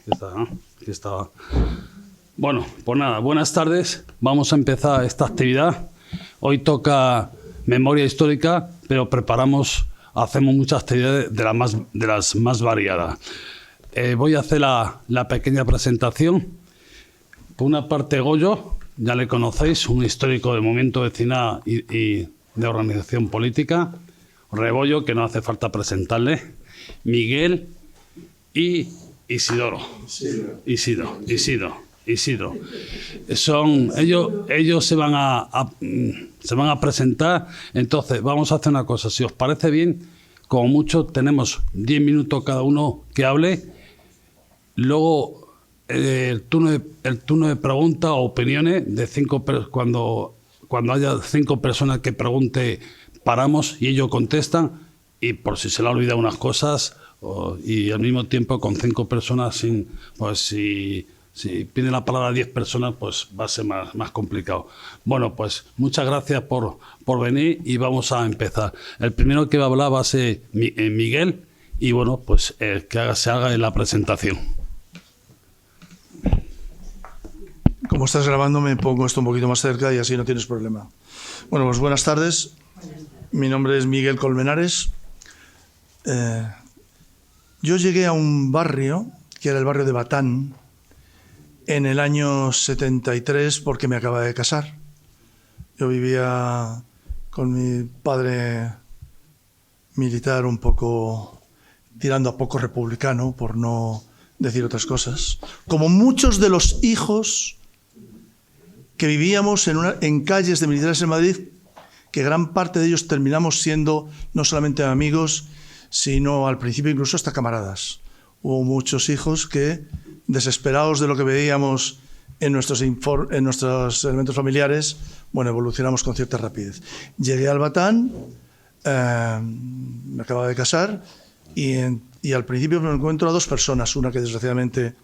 Aquí está. Bueno, pues nada, buenas tardes. Vamos a empezar esta actividad. Hoy toca memoria histórica, pero hacemos muchas actividades de las más variadas. Voy a hacer la pequeña presentación. Por una parte, Goyo, ya le conocéis, un histórico del movimiento vecinal y de organización política. Rebollo, que no hace falta presentarle. Miguel y Isidro. Ellos se van a presentar. Entonces, vamos a hacer una cosa. Si os parece bien, como mucho, tenemos 10 minutos cada uno que hable. Luego, el turno de preguntas o opiniones de 5 cuando haya 5 personas que pregunte, paramos y ellos contestan. Y por si se le ha olvidado unas cosas, y al mismo tiempo con 5 personas, si piden la palabra a 10 personas, pues va a ser más complicado. Bueno, pues muchas gracias por venir y vamos a empezar. El primero que va a hablar va a ser Miguel y bueno, pues se haga en la presentación. Como estás grabando, me pongo esto un poquito más cerca y así no tienes problema. Bueno, pues buenas tardes. Mi nombre es Miguel Colmenares. Yo llegué a un barrio, que era el barrio de Batán, en el año 73 porque me acababa de casar. Yo vivía con mi padre militar un poco tirando a poco republicano, por no decir otras cosas. Como muchos de los hijos que vivíamos en calles de militares en Madrid, que gran parte de ellos terminamos siendo no solamente amigos, sino al principio incluso hasta camaradas. Hubo muchos hijos que, desesperados de lo que veíamos en nuestros elementos familiares, bueno, evolucionamos con cierta rapidez. Llegué al Batán, me acababa de casar, y al principio me encuentro a 2 personas, una que desgraciadamente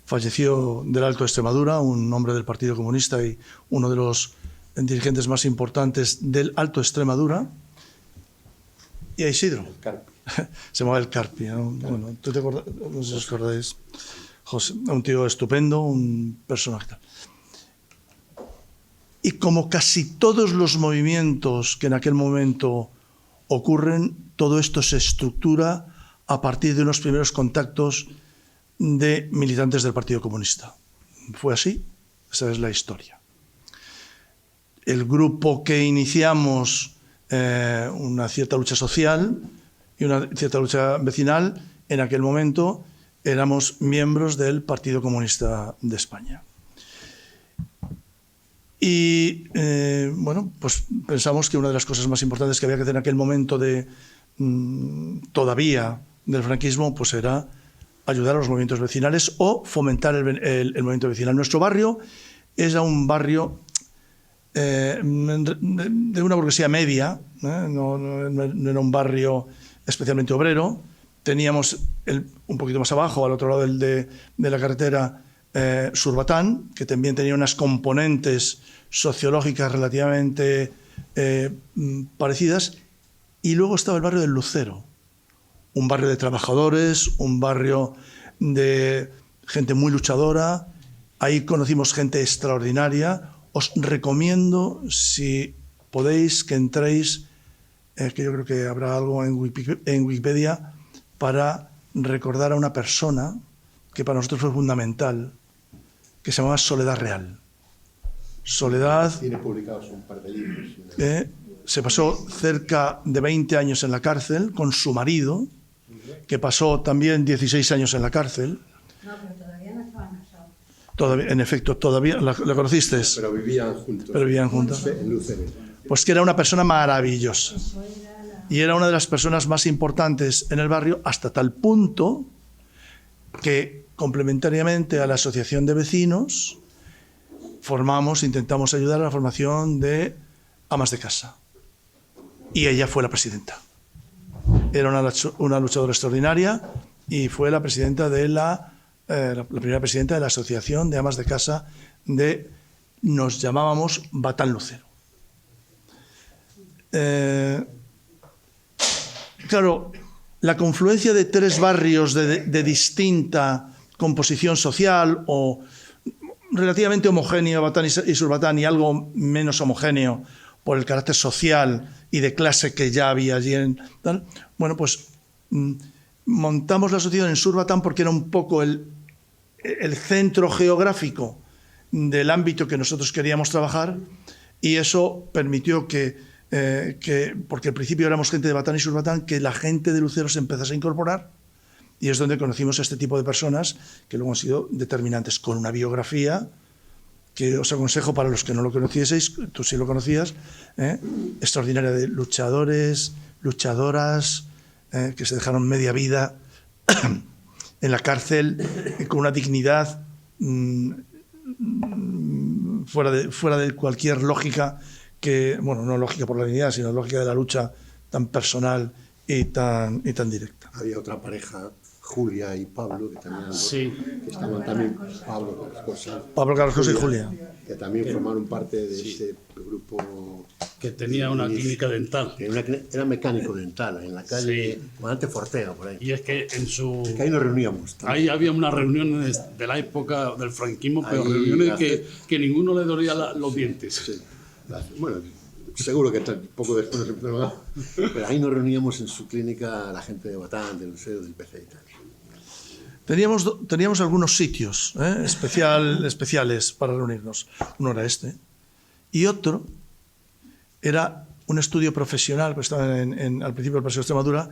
falleció del Alto de Extremadura, un hombre del Partido Comunista y uno de los dirigentes más importantes del Alto de Extremadura, y a Isidro. Se llamaba el Carpi, ¿no? Bueno, ¿tú te acuerdas? No sé si os acordáis. José, un tío estupendo, un personaje tal. Y como casi todos los movimientos que en aquel momento ocurren, todo esto se estructura a partir de unos primeros contactos de militantes del Partido Comunista. Fue así, esa es la historia. El grupo que iniciamos una cierta lucha social y una cierta lucha vecinal, en aquel momento éramos miembros del Partido Comunista de España. Y bueno, pues pensamos que una de las cosas más importantes que había que hacer en aquel momento todavía del franquismo, pues era ayudar a los movimientos vecinales o fomentar el movimiento vecinal. Nuestro barrio era un barrio de una burguesía media, no era un barrio especialmente obrero. Teníamos un poquito más abajo, al otro lado de la carretera, Surbatán, que también tenía unas componentes sociológicas relativamente parecidas, y luego estaba el barrio del Lucero, un barrio de trabajadores, un barrio de gente muy luchadora. Ahí conocimos gente extraordinaria. Os recomiendo, si podéis, que entréis, que yo creo que habrá algo en Wikipedia, para recordar a una persona que para nosotros fue fundamental, que se llamaba Soledad Real. Soledad tiene publicados un par de libros. Se pasó cerca de 20 años en la cárcel con su marido, que pasó también 16 años en la cárcel. No, pero todavía no estaban casados. Todavía, en efecto, todavía la conociste. Pero vivían juntos. Pero vivían juntos. En Lucero. Pues que era una persona maravillosa. Y era una de las personas más importantes en el barrio, hasta tal punto que, complementariamente a la asociación de vecinos, intentamos ayudar a la formación de amas de casa. Y ella fue la presidenta. Era una luchadora extraordinaria y fue la presidenta de la primera presidenta de la Asociación de Amas de Casa nos llamábamos Batán Lucero. Claro, la confluencia de 3 barrios de distinta composición social o relativamente homogéneo Batán y Surbatán, y algo menos homogéneo por el carácter social y de clase que ya había allí tal. Bueno, pues montamos la asociación en Surbatán porque era un poco el centro geográfico del ámbito que nosotros queríamos trabajar, y eso permitió que porque al principio éramos gente de Batán y Surbatán, que la gente de Lucero se empezase a incorporar, y es donde conocimos a este tipo de personas que luego han sido determinantes, con una biografía que os aconsejo para los que no lo conocieseis, tú sí lo conocías, extraordinaria, de luchadores, luchadoras, que se dejaron media vida en la cárcel, con una dignidad fuera de cualquier lógica, que, bueno, no lógica por la dignidad, sino lógica de la lucha tan personal y tan directa. Había otra pareja, Julia y Pablo, que también, Sí. que estaban también, Pablo Carrascosa y Julia. que también formaron parte de este grupo. Que tenía una clínica dental. Que era mecánico dental, en la calle Comandante Fortea, por ahí. Y es que en su... Que ahí nos reuníamos. Ahí había unas reuniones de la época del franquismo, pero Ahí reuniones que ninguno le dolía los dientes. Sí. Bueno, seguro que poco después nos empezaron a... Pero ahí nos reuníamos en su clínica la gente de Batán, del Lucero, del PC y tal. Teníamos algunos sitios especiales para reunirnos. Uno era este, y otro era un estudio profesional que estaba al principio del Paseo de Extremadura,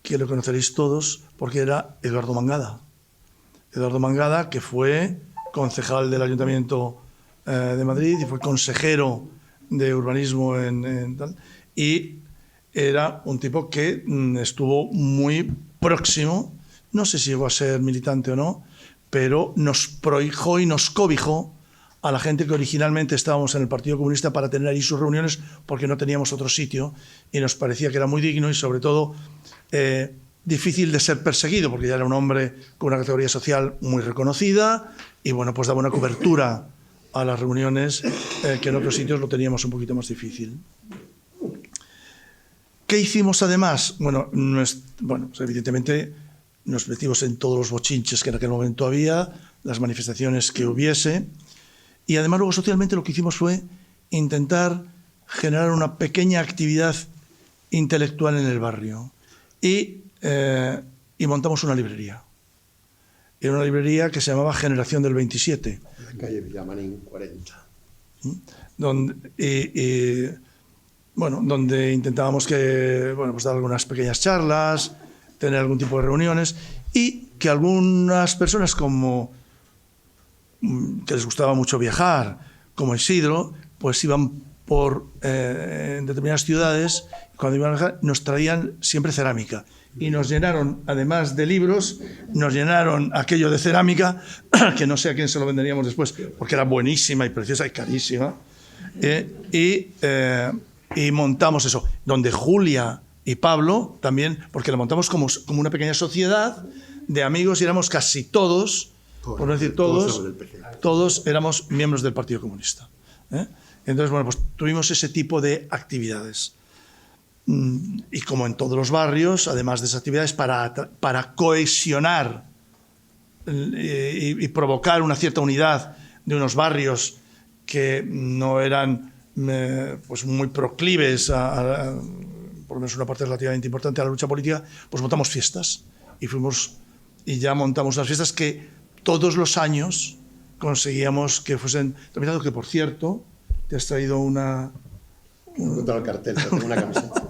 que lo conoceréis todos, porque era Eduardo Mangada. Eduardo Mangada, que fue concejal del Ayuntamiento de Madrid y fue consejero de urbanismo tal, y era un tipo que estuvo muy próximo, no sé si llegó a ser militante o no, pero nos prohijó y nos cobijó a la gente que originalmente estábamos en el Partido Comunista para tener ahí sus reuniones, porque no teníamos otro sitio y nos parecía que era muy digno y sobre todo difícil de ser perseguido, porque ya era un hombre con una categoría social muy reconocida y bueno, pues daba una cobertura a las reuniones que en otros sitios lo teníamos un poquito más difícil. ¿Qué hicimos además? Bueno, pues evidentemente nos metimos en todos los bochinches que en aquel momento había, las manifestaciones que hubiese, y además luego socialmente lo que hicimos fue intentar generar una pequeña actividad intelectual en el barrio y montamos una librería. Era una librería que se llamaba Generación del 27. En la calle Villamarín 40. Donde intentábamos pues dar algunas pequeñas charlas, tener algún tipo de reuniones, y que algunas personas que les gustaba mucho viajar, como Isidro, pues iban en determinadas ciudades, y cuando iban a viajar nos traían siempre cerámica. Y nos llenaron, además de libros, nos llenaron aquello de cerámica, que no sé a quién se lo venderíamos después, porque era buenísima y preciosa y carísima. Y montamos eso, donde Julia y Pablo también, porque lo montamos como una pequeña sociedad de amigos, y éramos casi todos, por no decir todos éramos miembros del Partido Comunista. Entonces, bueno, pues tuvimos ese tipo de actividades. Y como en todos los barrios, además de esas actividades, para cohesionar y provocar una cierta unidad de unos barrios que no eran pues muy proclives por lo menos una parte relativamente importante a la lucha política, pues montamos fiestas y ya montamos unas fiestas que todos los años conseguíamos que fuesen terminados, que por cierto te has traído una el cartel, tengo una camiseta.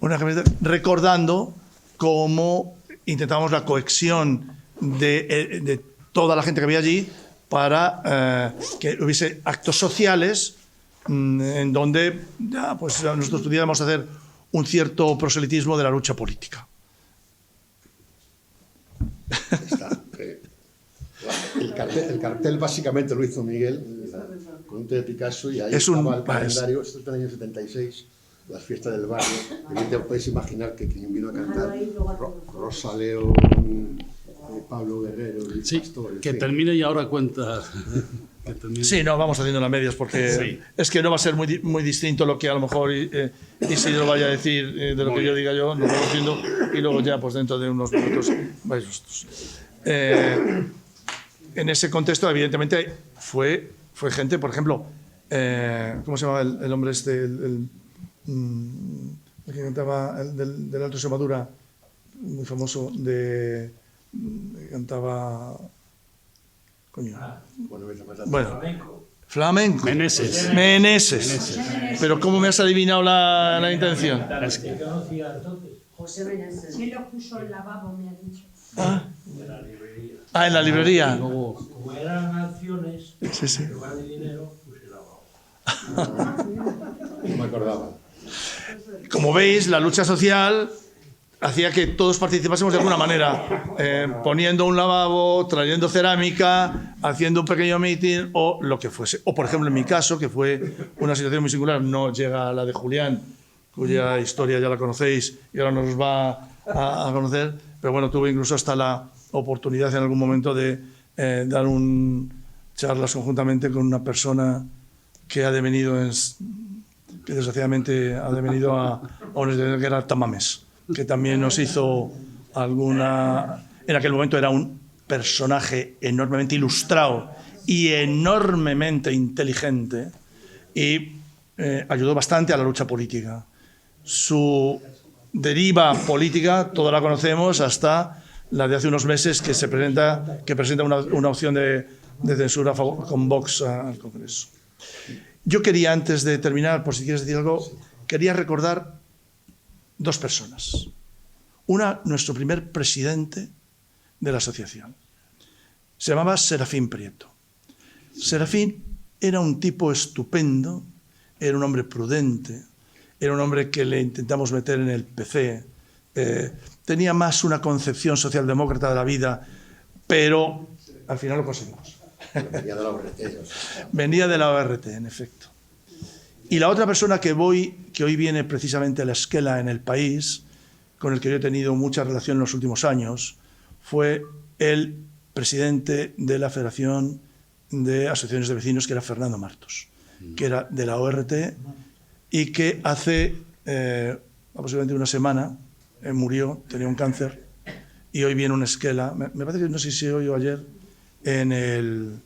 Una camiseta recordando cómo intentábamos la cohesión de toda la gente que había allí para que hubiese actos sociales en donde pues nosotros pudiéramos hacer un cierto proselitismo de la lucha política. El cartel básicamente lo hizo Miguel con un té de Picasso, y ahí estaba el calendario. Esto es del año 76, las fiestas del barrio. Evidentemente podéis imaginar que quien vino a cantar, Rosa León, Pablo Guerrero, Luis Sí, Pastor, que termine y ahora cuenta. Sí, no, vamos haciendo las medias porque es que no va a ser muy distinto lo que a lo mejor Isidro vaya a decir de lo que yo diga yo, nos vamos haciendo y luego ya pues dentro de unos minutos vais vosotros. En ese contexto, evidentemente, fue gente, por ejemplo, ¿cómo se llama el hombre este? El que cantaba del Alto Extremadura, muy famoso, cantaba... Coño. Bueno, flamenco. Meneses. Pero ¿cómo me has adivinado la intención? José Meneses. Sí lo puso el lavabo, me ha dicho. En la librería. Como eran acciones, sí. en lugar de dinero, pues el lavabo. No me acordaba. Como veis, la lucha social hacía que todos participásemos de alguna manera, poniendo un lavabo, trayendo cerámica, haciendo un pequeño meeting o lo que fuese. O, por ejemplo, en mi caso, que fue una situación muy singular, no llega a la de Julián, cuya historia ya la conocéis y ahora nos va a conocer, pero bueno, tuve incluso hasta la oportunidad en algún momento de dar charlas conjuntamente con una persona que ha devenido, que desgraciadamente ha devenido a una institución que era Tamames, que también nos hizo en aquel momento era un personaje enormemente ilustrado y enormemente inteligente y ayudó bastante a la lucha política. Su deriva política, toda la conocemos, hasta la de hace unos meses que presenta una opción de censura con Vox al Congreso. Yo quería, antes de terminar, por si quieres decir algo, quería recordar dos personas. Una, nuestro primer presidente de la asociación. Se llamaba Serafín Prieto. Serafín era un tipo estupendo, era un hombre prudente, era un hombre que le intentamos meter en el PC. Tenía más una concepción socialdemócrata de la vida, pero al final lo conseguimos. Venía de la ORT. Venía de la ORT, en efecto. Y la otra persona que hoy viene precisamente a la esquela en El País, con el que yo he tenido mucha relación en los últimos años, fue el presidente de la Federación de Asociaciones de Vecinos, que era Fernando Martos, que era de la ORT y que hace aproximadamente una semana murió, tenía un cáncer y hoy viene una esquela, me parece que no sé si hoy o ayer, en el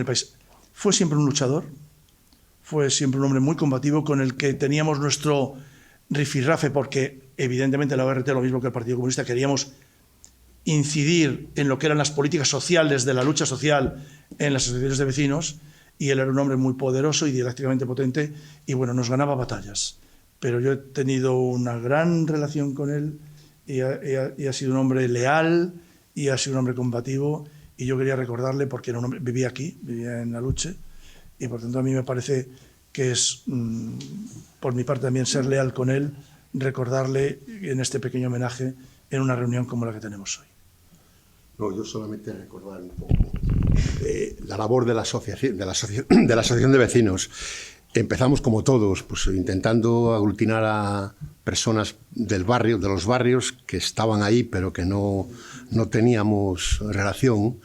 País. Fue siempre un luchador, fue siempre un hombre muy combativo con el que teníamos nuestro rifirrafe, porque evidentemente la ORT, lo mismo que el Partido Comunista, queríamos incidir en lo que eran las políticas sociales de la lucha social en las asociaciones de vecinos, y él era un hombre muy poderoso y dialécticamente potente y bueno, nos ganaba batallas. Pero yo he tenido una gran relación con él y ha sido un hombre leal y ha sido un hombre combativo, y yo quería recordarle porque era un hombre, vivía aquí, vivía en Aluche, y por tanto a mí me parece que es, por mi parte también, ser leal con él, recordarle en este pequeño homenaje en una reunión como la que tenemos hoy. No, yo solamente recordar un poco la labor de la asociación de vecinos. Empezamos como todos, pues intentando aglutinar a personas del barrio, de los barrios que estaban ahí pero que no teníamos relación.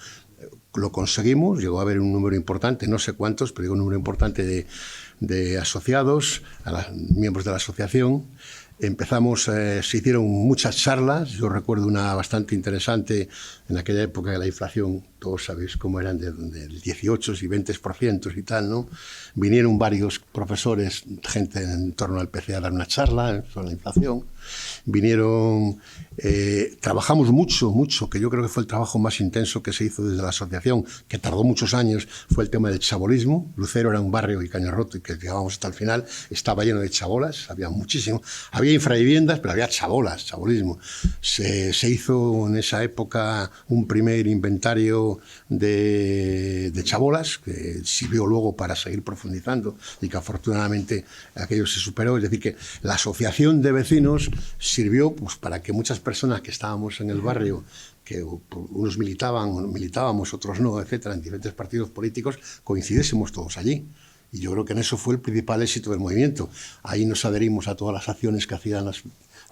Lo conseguimos, llegó a haber un número importante, no sé cuántos, pero un número importante de asociados, miembros de la asociación. Empezamos, se hicieron muchas charlas, yo recuerdo una bastante interesante en aquella época de la inflación, todos sabéis cómo eran del 18 y 20% y tal, ¿no? Vinieron varios profesores, gente en torno al PC a dar una charla sobre la inflación, vinieron, trabajamos mucho, que yo creo que fue el trabajo más intenso que se hizo desde la asociación, que tardó muchos años, fue el tema del chabolismo. Lucero era un barrio y Cañarroto, y que llegábamos hasta el final, estaba lleno de chabolas, había muchísimo, había infraviviendas, pero había chabolismo. Se hizo en esa época un primer inventario de chabolas, que sirvió luego para seguir profundizando y que afortunadamente aquello se superó. Es decir, que la asociación de vecinos sirvió pues para que muchas personas que estábamos en el barrio, que unos militábamos, otros no, etcétera, en diferentes partidos políticos, coincidiésemos todos allí. Y yo creo que en eso fue el principal éxito del movimiento. Ahí nos adherimos a todas las acciones que hacían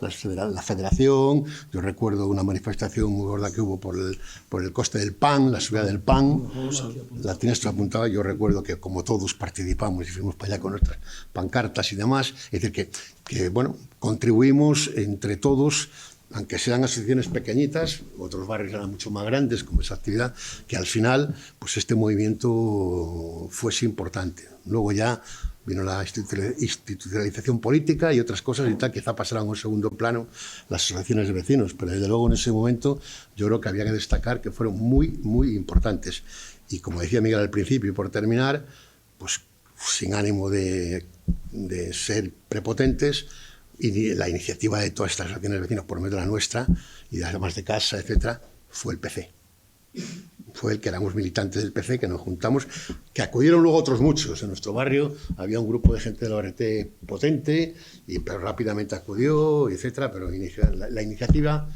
la federación. Yo recuerdo una manifestación muy gorda que hubo por el coste del pan, la subida del pan. La tienes tú apuntada. Yo recuerdo que como todos participamos y fuimos para allá con nuestras pancartas y demás. Es decir, que bueno, contribuimos entre todos, aunque sean asociaciones pequeñitas, otros barrios eran mucho más grandes como esa actividad, que al final pues este movimiento fuese importante. Luego ya vino la institucionalización política y otras cosas y tal, quizá pasaran a un segundo plano las asociaciones de vecinos, pero desde luego en ese momento yo creo que había que destacar que fueron muy, muy importantes. Y como decía Miguel al principio, y por terminar, pues sin ánimo de ser prepotentes, y la iniciativa de todas estas asociaciones de vecinos, por medio de la nuestra y de las demás de casa, etcétera, fue el PC. Fue el que éramos militantes del PC, que nos juntamos, que acudieron luego otros muchos. En nuestro barrio había un grupo de gente del ORT potente, pero rápidamente acudió, etcétera, pero la iniciativa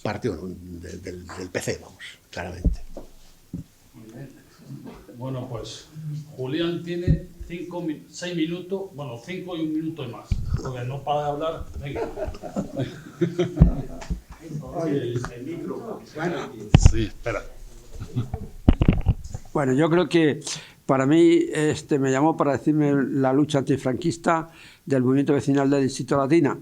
partió del PC, vamos, claramente. Bueno, pues Julián tiene 6 minutos, bueno, 5 y 1 minuto más, porque no para de hablar. Venga. Sí, espera. Bueno, yo creo que para mí me llamó para decirme la lucha antifranquista del movimiento vecinal del Distrito Latina.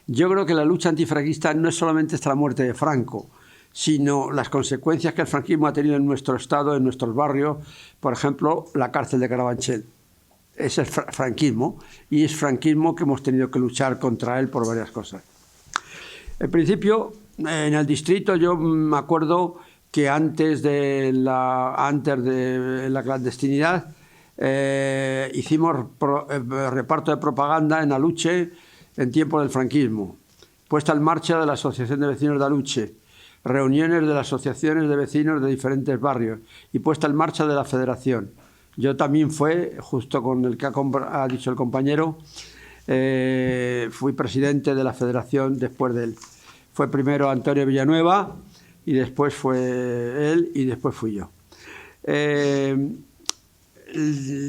Yo creo que la lucha antifranquista no es solamente hasta la muerte de Franco, sino las consecuencias que el franquismo ha tenido en nuestro estado, en nuestros barrios, por ejemplo, la cárcel de Carabanchel. Ese es franquismo, y es franquismo que hemos tenido que luchar contra él por varias cosas. En principio, en el distrito yo me acuerdo que antes de la clandestinidad hicimos reparto de propaganda en Aluche en tiempo del franquismo, puesta en marcha de la Asociación de Vecinos de Aluche, reuniones de las asociaciones de vecinos de diferentes barrios y puesta en marcha de la federación. Yo también justo con el que ha dicho el compañero, fui presidente de la federación después de él. Fue primero Antonio Villanueva y después fue él y después fui yo. El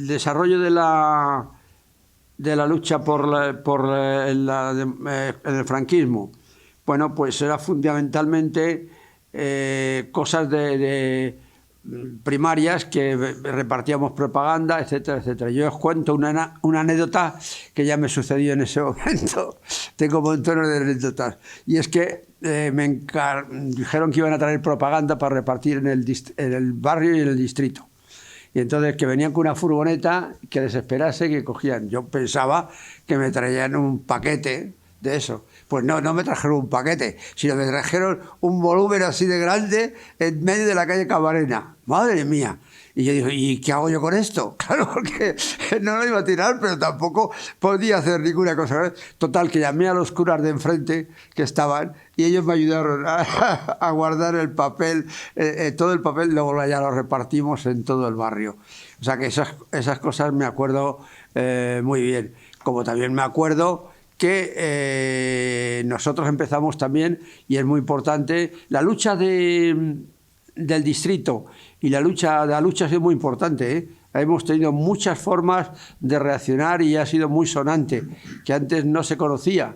desarrollo de la lucha en el franquismo, bueno, pues era fundamentalmente cosas primarias que repartíamos propaganda, etcétera, etcétera. Yo os cuento una anécdota que ya me sucedió en ese momento. Tengo montones de anécdotas. Y es que dijeron que iban a traer propaganda para repartir en el barrio y en el distrito. Y entonces que venían con una furgoneta que desesperase, que cogían. Yo pensaba que me traían un paquete de eso. Pues no me trajeron un paquete, sino me trajeron un volumen así de grande en medio de la calle Camarena. ¡Madre mía! Y yo dije, ¿y qué hago yo con esto? Claro, porque no lo iba a tirar, pero tampoco podía hacer ninguna cosa. Total, que llamé a los curas de enfrente que estaban y ellos me ayudaron a guardar el papel, todo el papel, luego ya lo repartimos en todo el barrio. O sea que esas cosas me acuerdo muy bien. Como también me acuerdo que nosotros empezamos también, y es muy importante, la lucha del distrito y la lucha ha sido muy importante, Hemos tenido muchas formas de reaccionar y ha sido muy sonante, que antes no se conocía,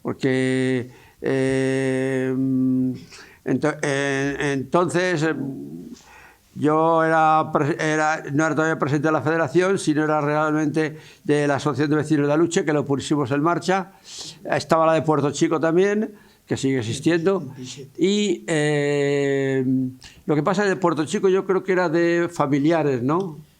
porque entonces yo no era todavía presidente de la federación, sino era realmente de la Asociación de Vecinos de Aluche, que lo pusimos en marcha. Estaba la de Puerto Chico también, que sigue existiendo. Y lo que pasa de Puerto Chico yo creo que era de familiares, ¿no?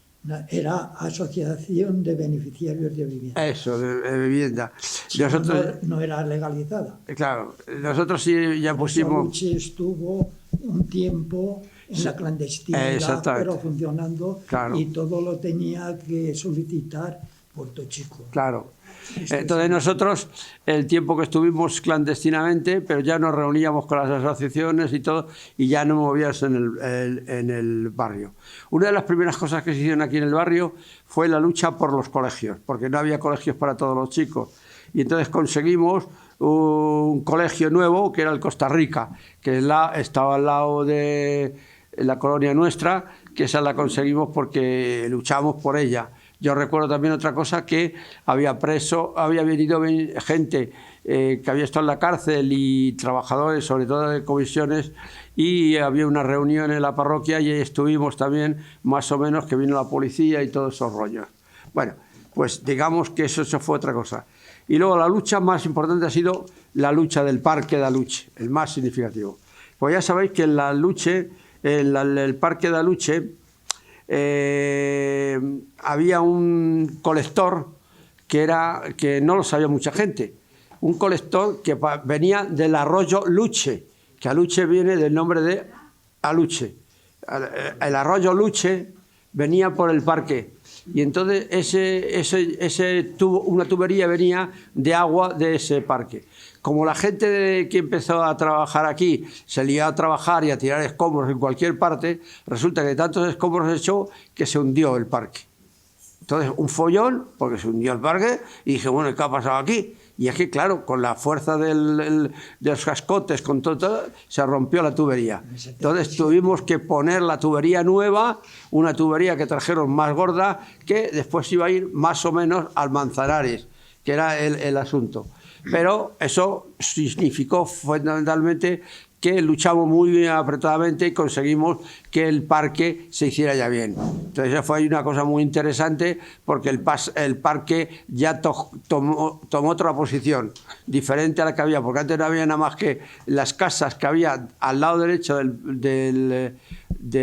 Era Asociación de Beneficiarios de Vivienda. Eso, de vivienda. Nosotros, no era legalizada. Claro, nosotros sí ya pusimos... Aluche estuvo un tiempo en la clandestinidad, pero funcionando, claro. Y todo lo tenía que solicitar Puerto Chico. Claro. Entonces nosotros, el tiempo que estuvimos clandestinamente, pero ya nos reuníamos con las asociaciones y todo, y ya no movíamos en el barrio. Una de las primeras cosas que se hicieron aquí en el barrio fue la lucha por los colegios, porque no había colegios para todos los chicos. Y entonces conseguimos un colegio nuevo, que era el Costa Rica, que estaba al lado de la colonia nuestra, que esa la conseguimos porque luchamos por ella. Yo recuerdo también otra cosa, que había venido gente que había estado en la cárcel y trabajadores, sobre todo de comisiones, y había una reunión en la parroquia y ahí estuvimos también, más o menos, que vino la policía y todos esos rollos. Bueno, pues digamos que eso fue otra cosa. Y luego la lucha más importante ha sido la lucha del Parque de Aluche, el más significativo. Pues ya sabéis que en la Aluche, el Parque de Aluche, había un colector que no lo sabía mucha gente. Un colector que venía del arroyo Luche, que Aluche viene del nombre de Aluche. El arroyo Luche venía por el parque. Y entonces una tubería venía de agua de ese parque. Como la gente que empezó a trabajar aquí se lió a trabajar y a tirar escombros en cualquier parte, resulta que tantos escombros echó que se hundió el parque. Entonces, un follón, porque se hundió el parque, y dije, bueno, ¿qué ha pasado aquí? Y es que, claro, con la fuerza de los cascotes, con todo, se rompió la tubería. Entonces tuvimos que poner la tubería nueva, una tubería que trajeron más gorda, que después iba a ir más o menos al Manzanares, que era el asunto. Pero eso significó fundamentalmente que luchamos muy apretadamente y conseguimos que el parque se hiciera ya bien. Entonces eso fue una cosa muy interesante, porque el parque ya tomó otra posición, diferente a la que había, porque antes no había nada más que las casas que había al lado derecho de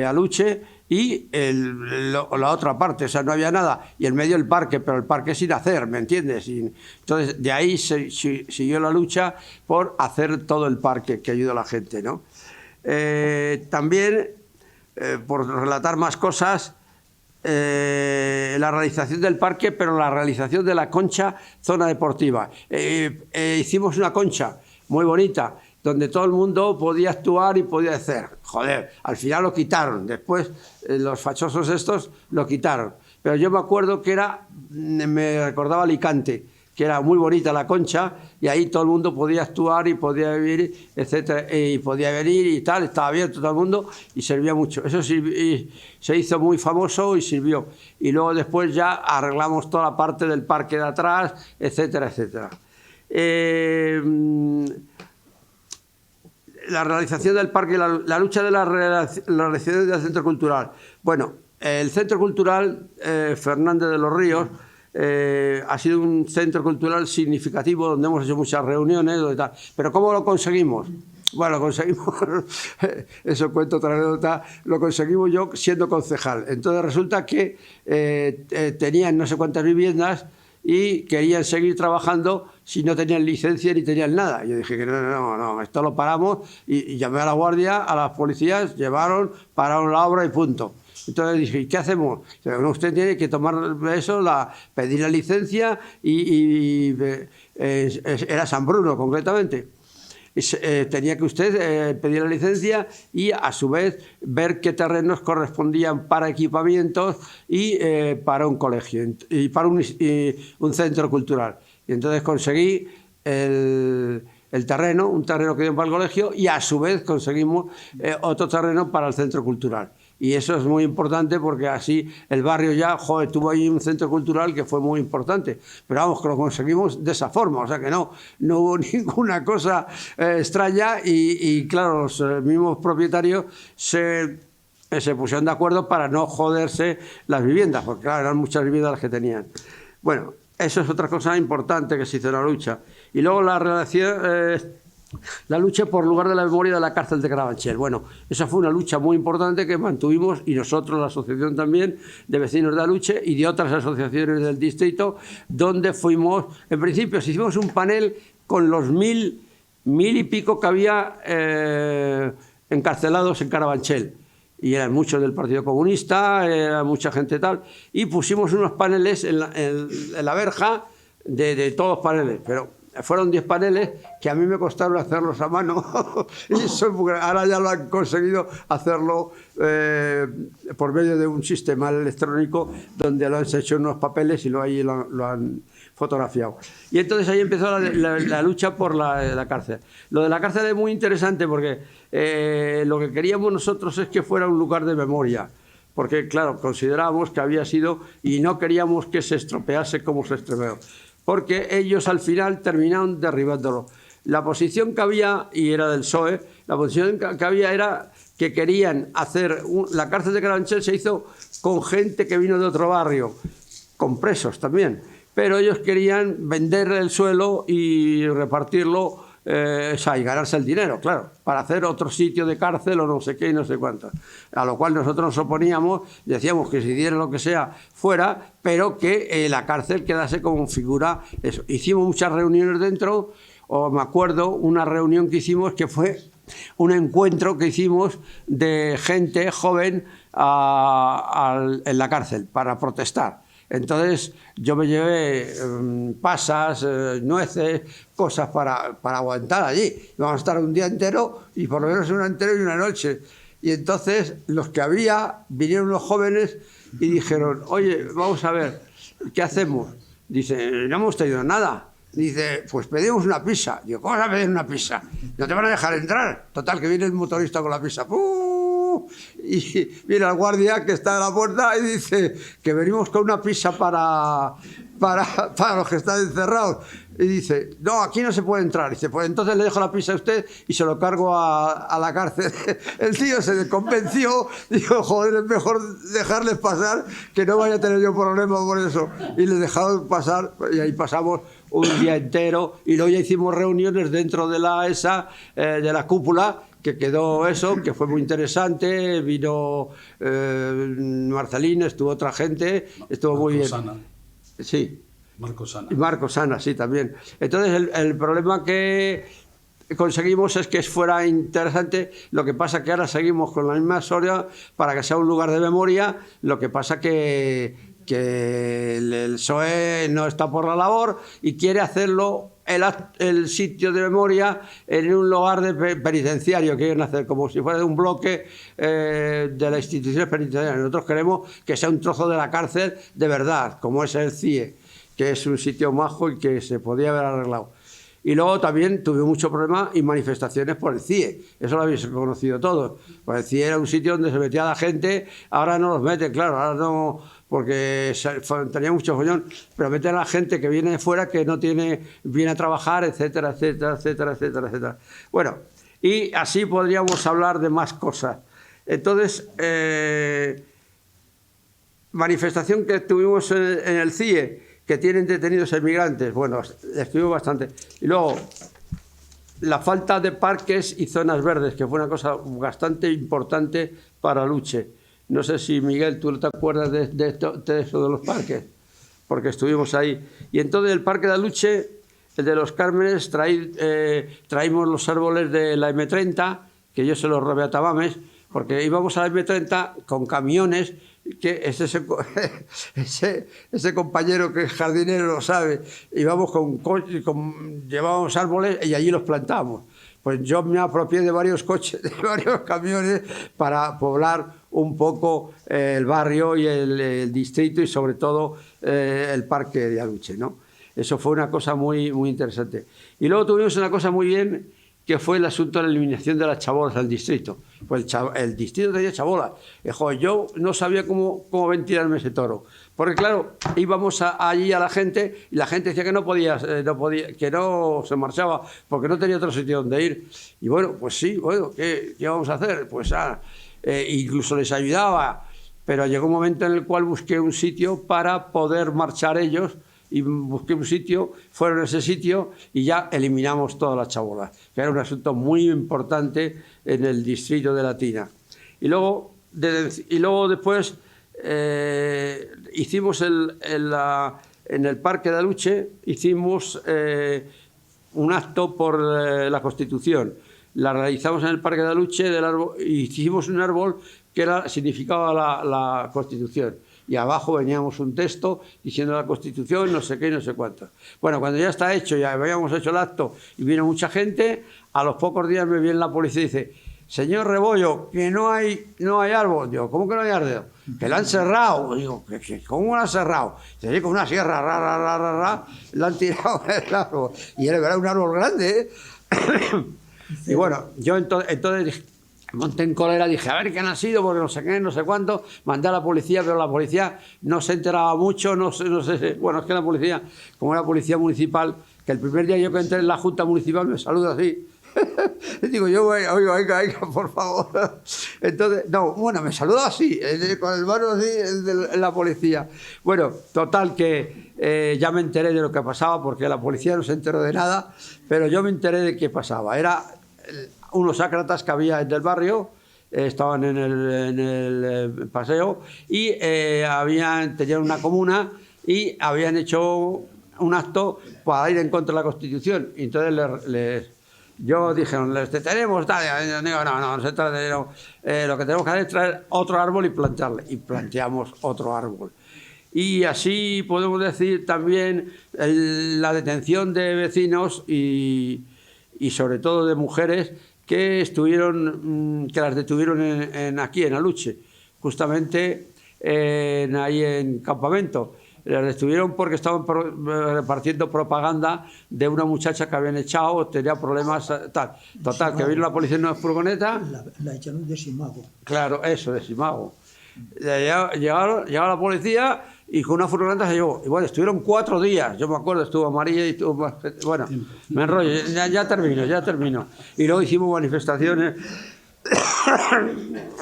Aluche y la otra parte, o sea, no había nada, y en medio el parque, pero el parque sin hacer, ¿me entiendes? Entonces, de ahí siguió la lucha por hacer todo el parque, que ayudó a la gente, ¿no? También, por relatar más cosas, la realización del parque, pero la realización de la concha zona deportiva. Hicimos una concha muy bonita, donde todo el mundo podía actuar y podía hacer. Joder, al final lo quitaron, después los fachosos estos lo quitaron. Pero yo me acuerdo que me recordaba Alicante, que era muy bonita la concha, y ahí todo el mundo podía actuar y podía vivir, etcétera, y podía venir y tal, estaba abierto todo el mundo y servía mucho. Eso se hizo muy famoso y sirvió. Y luego después ya arreglamos toda la parte del parque de atrás, etcétera, etcétera. La realización del parque, la lucha de la realización del centro cultural. Bueno, el centro cultural Fernández de los Ríos ha sido un centro cultural significativo donde hemos hecho muchas reuniones, tal. Pero ¿cómo lo conseguimos? Bueno, lo conseguimos, eso cuento otra anécdota, lo conseguimos yo siendo concejal. Entonces resulta que tenían no sé cuántas viviendas y querían seguir trabajando si no tenían licencia ni tenían nada. Yo dije que no, esto lo paramos, y llamé a la guardia, a las policías, pararon la obra y punto. Entonces dije, ¿qué hacemos? Bueno, usted tiene que tomar eso, pedir la licencia era San Bruno concretamente. Tenía que usted pedir la licencia y a su vez ver qué terrenos correspondían para equipamientos y para un colegio y para un centro cultural. Y entonces conseguí un terreno que dio para el colegio, y a su vez conseguimos otro terreno para el centro cultural. Y eso es muy importante, porque así el barrio ya, tuvo ahí un centro cultural que fue muy importante. Pero vamos, que lo conseguimos de esa forma, o sea que no hubo ninguna cosa extraña, y claro, los mismos propietarios se pusieron de acuerdo para no joderse las viviendas, porque claro, eran muchas viviendas las que tenían. Bueno, eso es otra cosa importante que se hizo en la lucha. Y luego la lucha por lugar de la memoria de la cárcel de Carabanchel. Bueno, esa fue una lucha muy importante que mantuvimos, y nosotros, la asociación también, de vecinos de Aluche y de otras asociaciones del distrito, donde fuimos, en principio, hicimos un panel con los mil y pico que había encarcelados en Carabanchel. Y eran muchos del Partido Comunista, era mucha gente tal, y pusimos unos paneles en la verja de todos los paneles, pero fueron 10 paneles que a mí me costaron hacerlos a mano, y eso, porque ahora ya lo han conseguido hacerlo por medio de un sistema electrónico donde lo han hecho unos papeles y lo han fotografiado. Y entonces ahí empezó la lucha por la cárcel. Lo de la cárcel es muy interesante, porque lo que queríamos nosotros es que fuera un lugar de memoria, porque claro, considerábamos que había sido, y no queríamos que se estropease como se estropeó, porque ellos al final terminaron derribándolo. La posición que había, y era del PSOE, la posición que había era que querían hacer, la cárcel de Carabanchel se hizo con gente que vino de otro barrio, con presos también, pero ellos querían vender el suelo y repartirlo, y ganarse el dinero, claro, para hacer otro sitio de cárcel o no sé qué y no sé cuánto. A lo cual nosotros nos oponíamos, decíamos que si diera lo que sea fuera, pero que la cárcel quedase como figura. Eso. Hicimos muchas reuniones dentro, o me acuerdo una reunión que hicimos que fue un encuentro que hicimos de gente joven en la cárcel para protestar. Entonces yo me llevé pasas, nueces, cosas para aguantar allí. Íbamos a estar un día entero y por lo menos un día entero y una noche. Y entonces los que había, vinieron los jóvenes y dijeron, oye, vamos a ver, ¿qué hacemos? Dice, no hemos traído nada. Dice, pues pedimos una pizza. Digo, ¿cómo vas a pedir una pizza? No te van a dejar entrar. Total, que viene el motorista con la pizza. ¡Pum! Y viene el guardia que está en la puerta y dice que venimos con una pizza para los que están encerrados. Y dice, no, aquí no se puede entrar. Dice, pues entonces le dejo la pizza a usted y se lo cargo a la cárcel. El tío se convenció, dijo, joder, es mejor dejarles pasar, que no vaya a tener yo problema por eso. Y les dejaron pasar, y ahí pasamos un día entero, y luego ya hicimos reuniones dentro de de la cúpula, que quedó eso, que fue muy interesante. Vino Marcelín, estuvo otra gente, estuvo muy bien. Sana. Sí. Marcos Sana. Y Marcos Sana, sí, también. Entonces, el problema que conseguimos es que fuera interesante. Lo que pasa que ahora seguimos con la misma historia para que sea un lugar de memoria. Lo que pasa que el PSOE no está por la labor y quiere hacerlo el sitio de memoria en un lugar de penitenciario, que quieren hacer como si fuera de un bloque de las instituciones penitenciarias. Nosotros queremos que sea un trozo de la cárcel de verdad, como es el CIE, que es un sitio majo y que se podía haber arreglado. Y luego también tuve mucho problema y manifestaciones por el CIE. Eso lo habéis conocido todos. Pues el CIE era un sitio donde se metía la gente, ahora no los meten, claro, ahora no, porque tenía mucho follón, pero meten a la gente que viene de fuera, que no viene a trabajar, etcétera, etcétera, etcétera, etcétera, etcétera. Bueno, y así podríamos hablar de más cosas. Entonces, manifestación que tuvimos en el CIE, que tienen detenidos emigrantes, bueno, estuvimos bastante. Y luego, la falta de parques y zonas verdes, que fue una cosa bastante importante para Luche. No sé si, Miguel, tú te acuerdas de eso de los parques, porque estuvimos ahí. Y entonces el Parque de Luche, el de los Cármenes, traímos los árboles de la M30, que yo se los robé a Tamames, porque íbamos a la M30 con camiones, que ese compañero que es jardinero lo sabe, íbamos llevábamos árboles y allí los plantábamos. Pues yo me apropié de varios coches, de varios camiones para poblar un poco el barrio y el distrito y sobre todo el parque de Aluche, ¿no? Eso fue una cosa muy, muy interesante. Y luego tuvimos una cosa muy bien, que fue el asunto de la eliminación de las chabolas del distrito. Pues el distrito tenía chabolas. Yo no sabía cómo ventilarme ese toro. Porque claro, íbamos allí a la gente y la gente decía que no podía, que no se marchaba porque no tenía otro sitio donde ir. Y bueno, pues sí, bueno, ¿qué vamos a hacer? Pues incluso les ayudaba, pero llegó un momento en el cual busqué un sitio para poder marchar ellos, y busqué un sitio, fueron a ese sitio y ya eliminamos todas las chabolas, que era un asunto muy importante en el distrito de Latina. Y luego después hicimos en el Parque de Aluche, hicimos un acto por la Constitución. La realizamos en el Parque de Aluche, y hicimos un árbol que significaba la Constitución. Y abajo veníamos un texto diciendo la Constitución, no sé qué, no sé cuánto. Bueno, cuando ya está hecho, ya habíamos hecho el acto y vino mucha gente, a los pocos días me viene la policía y dice: señor Rebollo, que no hay árbol. Digo, ¿cómo que no hay árbol? Que lo han cerrado. Digo, ¿cómo lo han cerrado? Dice, con una sierra, lo han tirado el árbol. Y era un árbol grande, ¿eh? Y bueno, yo entonces monté en cólera, dije, a ver quién ha sido, porque no sé qué, no sé cuánto, mandé a la policía, pero la policía no se enteraba mucho, no sé, bueno, es que la policía, como era policía municipal, que el primer día yo que entré en la Junta Municipal me saluda así, y digo, yo voy, oiga, por favor. Entonces, no, bueno, me saludó así, con el mano así, el de la policía. Bueno, total que ya me enteré de lo que pasaba, porque la policía no se enteró de nada, pero yo me enteré de qué pasaba. Era unos ácratas que había en el barrio, estaban en el paseo, y tenían una comuna y habían hecho un acto para ir en contra de la Constitución. Y entonces yo dije, les detenemos, tal. Yo digo, no, lo que tenemos que hacer es traer otro árbol y plantarle. Y planteamos otro árbol. Y así podemos decir también la detención de vecinos y sobre todo de mujeres que las detuvieron aquí en Aluche, justamente ahí en campamento. Las detuvieron porque estaban repartiendo propaganda de una muchacha que habían echado, tenía problemas, tal. Total, que vino la policía en una furgoneta. La echaron de Simago. Claro, eso, de Simago. Llegó la policía y con una furgoneta se llevó. Y bueno, estuvieron 4 días, yo me acuerdo, estuvo María y estuvo... Bueno, me enrollo, ya termino. Y luego hicimos manifestaciones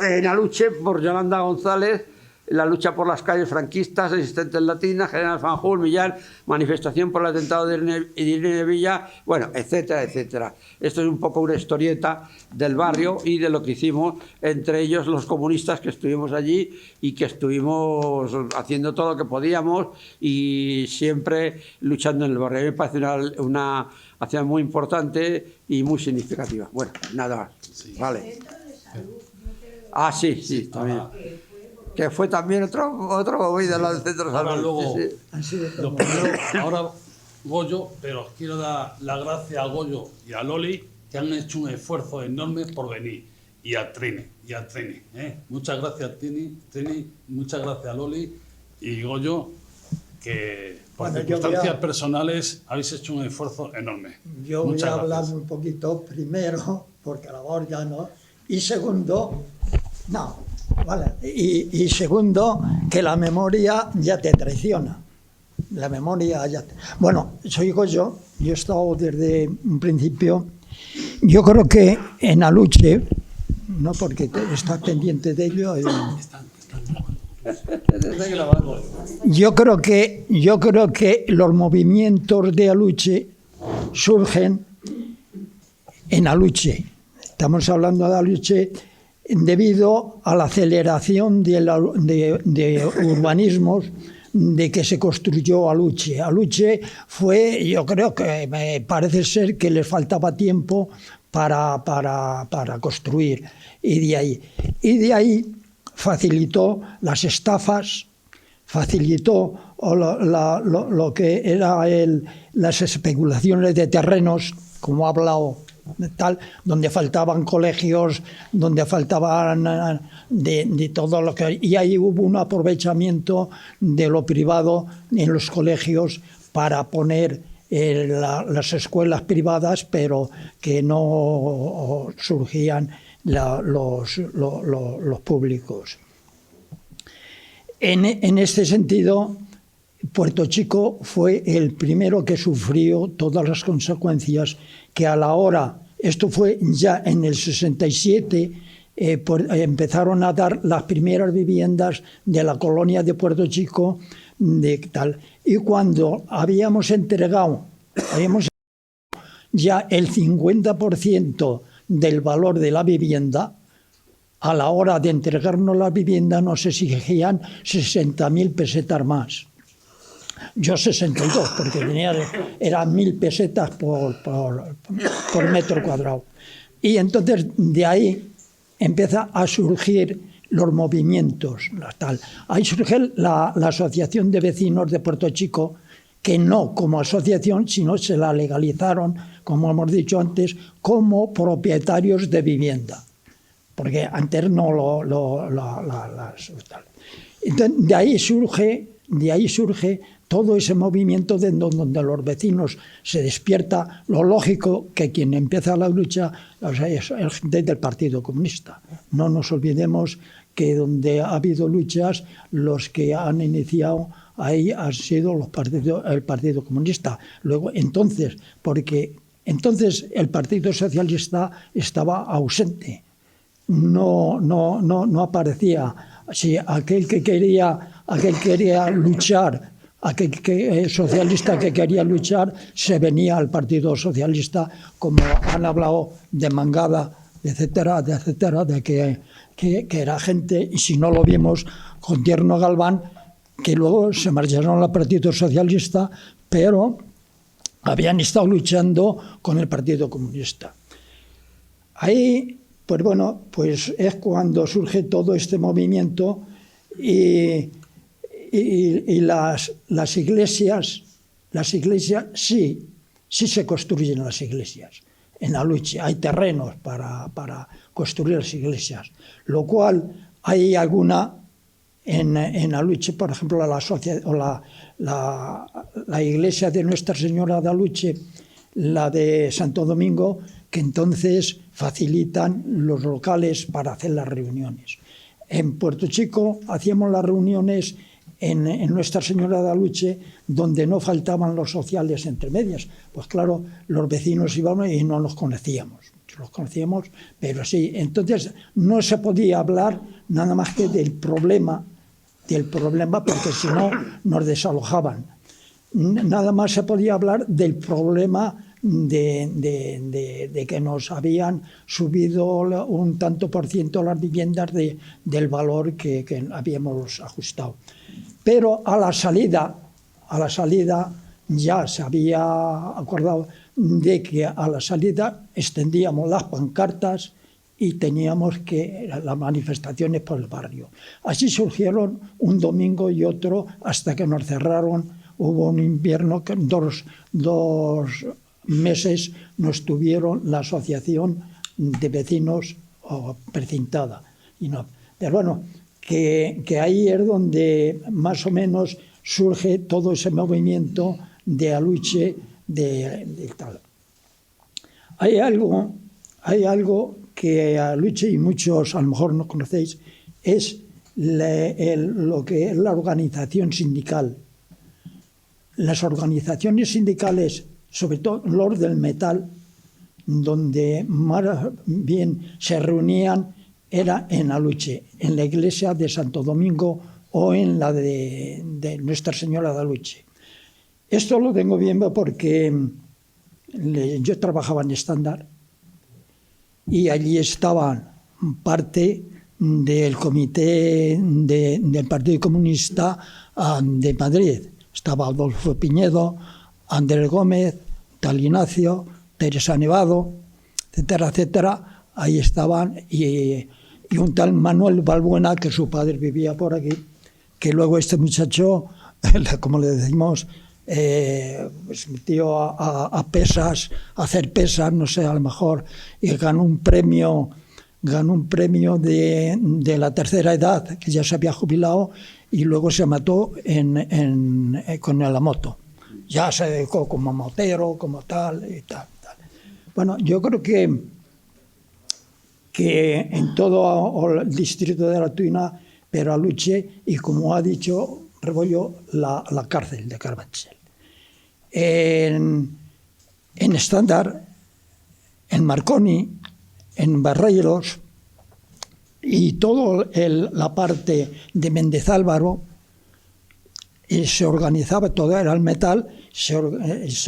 en Aluche por Yolanda González, la lucha por las calles franquistas, Resistentes Latinas, General Fanjul, Millán, manifestación por el atentado de Irene Villa, bueno, etcétera, etcétera. Esto es un poco una historieta del barrio y de lo que hicimos, entre ellos los comunistas que estuvimos allí y que estuvimos haciendo todo lo que podíamos y siempre luchando en el barrio. A mí me parece una acción muy importante y muy significativa. Bueno, nada más. Sí. Vale. Ah, sí, también. Que fue también otro movida del centro de salud. Luego, sí. Lo primero, ahora Goyo, pero os quiero dar las gracias a Goyo y a Loli, que han hecho un esfuerzo enorme por venir, y a Trini. Muchas gracias, Trini, muchas gracias a Loli y Goyo, que por circunstancias personales habéis hecho un esfuerzo enorme. Yo voy a hablar un poquito primero, porque a la hora ya no, y segundo, no. Vale. Y segundo, que la memoria ya te traiciona. La memoria ya te... Bueno, soy Goyo, yo he estado desde un principio. Yo creo que en Aluche, no porque estás pendiente de ello, yo creo que los movimientos de Aluche surgen en Aluche. Estamos hablando de Aluche debido a la aceleración de urbanismos de que se construyó Aluche. Aluche fue, yo creo que me parece ser que les faltaba tiempo para construir. Y de ahí facilitó las estafas, facilitó lo que era las especulaciones de terrenos, como ha hablado, tal, donde faltaban colegios, donde faltaban de todo lo que... Y ahí hubo un aprovechamiento de lo privado en los colegios para poner las escuelas privadas, pero que no surgían los públicos. En este sentido, Puerto Chico fue el primero que sufrió todas las consecuencias que a la hora, esto fue ya en el 67, empezaron a dar las primeras viviendas de la colonia de Puerto Chico, y cuando habíamos entregado ya el 50% del valor de la vivienda, a la hora de entregarnos la vivienda nos exigían 60.000 pesetas más. Yo 62, porque eran 1.000 pesetas por metro cuadrado. Y entonces de ahí empieza a surgir los movimientos. Ahí surge la Asociación de Vecinos de Puerto Chico, que no como asociación, sino se la legalizaron, como hemos dicho antes, como propietarios de vivienda. porque antes no Entonces, de ahí surge todo ese movimiento donde los vecinos se despierta. Lo lógico que quien empieza la lucha es el gente del Partido Comunista. No nos olvidemos que donde ha habido luchas, los que han iniciado ahí han sido el Partido Comunista. Luego, entonces el Partido Socialista estaba ausente, no aparecía. Si aquel que quería luchar, socialista que quería luchar, se venía al Partido Socialista, como han hablado de Mangada, etcétera, de que era gente, y si no lo vimos con Tierno Galván, que luego se marcharon al Partido Socialista, pero habían estado luchando con el Partido Comunista. Ahí, pues bueno, pues es cuando surge todo este movimiento y las iglesias sí se construyen las iglesias. En Aluche hay terrenos para construir las iglesias, lo cual hay alguna en Aluche, por ejemplo, la iglesia de Nuestra Señora de Aluche, la de Santo Domingo, que entonces facilitan los locales para hacer las reuniones. En Puerto Chico hacíamos las reuniones en Nuestra Señora de Aluche, donde no faltaban los sociales entre medias. Pues claro, los vecinos íbamos y no nos conocíamos. Los conocíamos, pero sí. Entonces no se podía hablar nada más que del problema, porque si no nos desalojaban. Nada más se podía hablar del problema de que nos habían subido un tanto por ciento las viviendas del valor que habíamos ajustado. Pero a la salida ya se había acordado de que a la salida extendíamos las pancartas y teníamos que las manifestaciones por el barrio. Así surgieron un domingo y otro hasta que nos cerraron. Hubo un invierno que dos meses nos tuvieron la asociación de vecinos precintada. Pero bueno, que ahí es donde más o menos surge todo ese movimiento de Aluche de tal. Hay algo que Aluche y muchos a lo mejor no conocéis, es lo que es la organización sindical. Las organizaciones sindicales, sobre todo los del metal, donde más bien se reunían era en Aluche, en la iglesia de Santo Domingo o en la de Nuestra Señora de Aluche. Esto lo tengo bien porque yo trabajaba en Estándar y allí estaban parte del comité del Partido Comunista de Madrid. Estaba Adolfo Piñedo, Andrés Gómez, Tal Ignacio, Teresa Nevado, etcétera, etcétera. Ahí estaban y un tal Manuel Balbuena, que su padre vivía por aquí, que luego este muchacho, como le decimos, pues metió a pesas, a hacer pesas, no sé, a lo mejor, y ganó un premio de la tercera edad, que ya se había jubilado, y luego se mató con la moto. Ya se dedicó como motero, como tal y tal. Bueno, yo creo que en todo el distrito de La Tuina, pero Aluche, y como ha dicho Rebollo, la cárcel de Carabanchel. En Estándar, en Marconi, en Barreiros y toda la parte de Méndez Álvaro, se organizaba, todo era el metal, se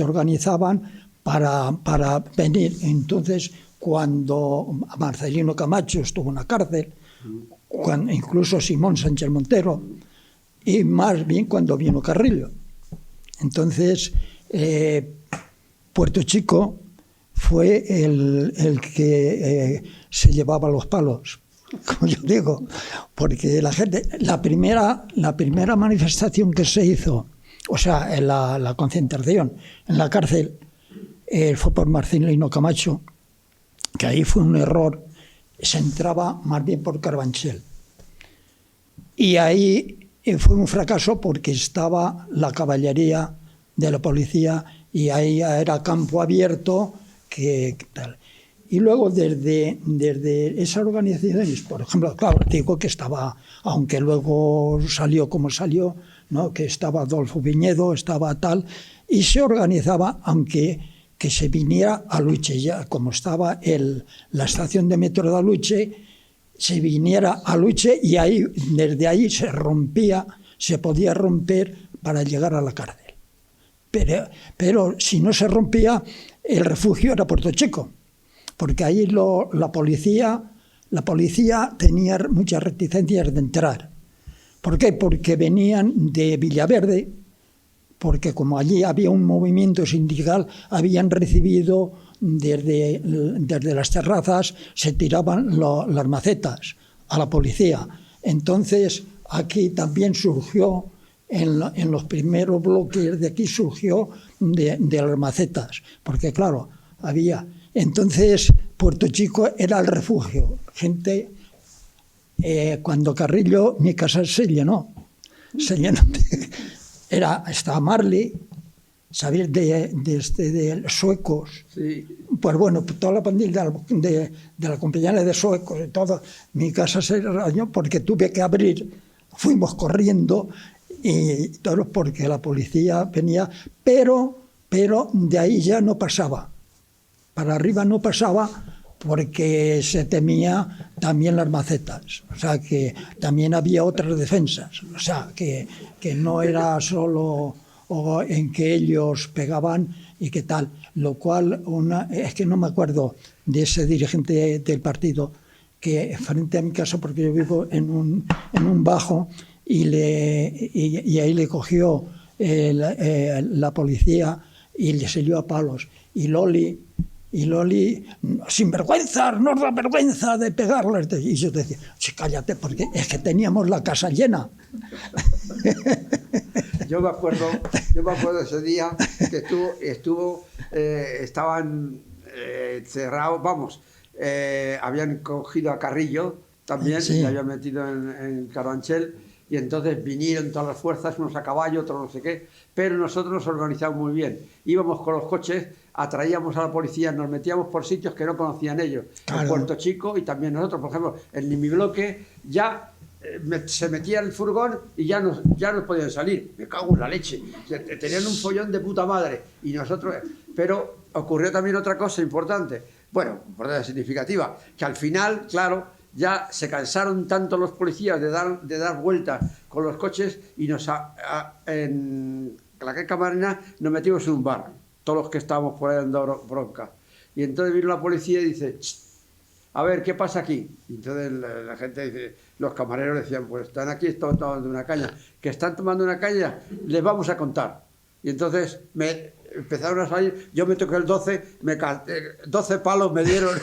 organizaban para venir. Entonces, cuando Marcelino Camacho estuvo en la cárcel, incluso Simón Sánchez Montero, y más bien cuando vino Carrillo. Entonces, Puerto Chico fue el que se llevaba los palos, como yo digo, porque la gente, la primera manifestación que se hizo, o sea, la concentración en la cárcel, fue por Marcelino Camacho, que ahí fue un error se entraba más bien por Carabanchel. Y ahí fue un fracaso porque estaba la caballería de la policía y ahí era campo abierto, que tal. Y luego desde esas organizaciones, por ejemplo, claro, digo que estaba, aunque luego salió como salió, ¿no? Que estaba Adolfo Viñedo, estaba tal, y se organizaba, aunque que se viniera a Aluche, ya como estaba la estación de metro de Aluche, se viniera a Aluche y ahí, desde ahí se rompía, se podía romper para llegar a la cárcel. Pero si no se rompía, el refugio era Puerto Chico, porque ahí la policía tenía muchas reticencias de entrar. ¿Por qué? Porque venían de Villaverde, porque como allí había un movimiento sindical, habían recibido desde las terrazas, se tiraban las macetas a la policía. Entonces aquí también surgió, en los primeros bloques de aquí surgió de las macetas, porque claro, había... Entonces Puerto Chico era el refugio. Gente, cuando Carrillo, mi casa se llenó. Estaba Marley, ¿sabéis? De suecos. Sí. Pues bueno, toda la pandilla de la compañía de suecos, y todo, mi casa se rayó porque tuve que abrir, fuimos corriendo, y todo porque la policía venía, pero de ahí ya no pasaba. Para arriba no pasaba porque se temía también las macetas. O sea, que también había otras defensas. O sea, que no era solo en que ellos pegaban y qué tal. Lo cual, es que no me acuerdo de ese dirigente del partido que frente a mi casa, porque yo vivo en un bajo, y ahí le cogió la policía y le selló a palos. Y Loli, sin vergüenza, nos da vergüenza de pegarles. Y yo decía, sí, cállate, porque es que teníamos la casa llena. Yo me acuerdo ese día que estaban cerrados, vamos, habían cogido a Carrillo también, sí. Se habían metido en Carabanchel, y entonces vinieron todas las fuerzas, unos a caballo, otros no sé qué, pero nosotros nos organizamos muy bien. Íbamos con los coches, atraíamos a la policía, nos metíamos por sitios que no conocían ellos, claro. En Puerto Chico y también nosotros, por ejemplo, en mi bloque ya se metía el furgón y ya no podían salir. Me cago en la leche. Tenían un follón de puta madre. Y nosotros... Pero ocurrió también otra cosa importante. Bueno, importante, significativa. Que al final, claro, ya se cansaron tanto los policías de dar vueltas con los coches y en la calle Marina nos metimos en un bar. Todos los que estábamos por ahí dando bronca. Y entonces vino la policía y dice... A ver, ¿qué pasa aquí? Y entonces la gente dice, los camareros decían, pues están aquí, están tomando una caña. ¿Que están tomando una caña? Les vamos a contar. Y entonces me empezaron a salir, yo me toqué el 12, 12 palos me dieron,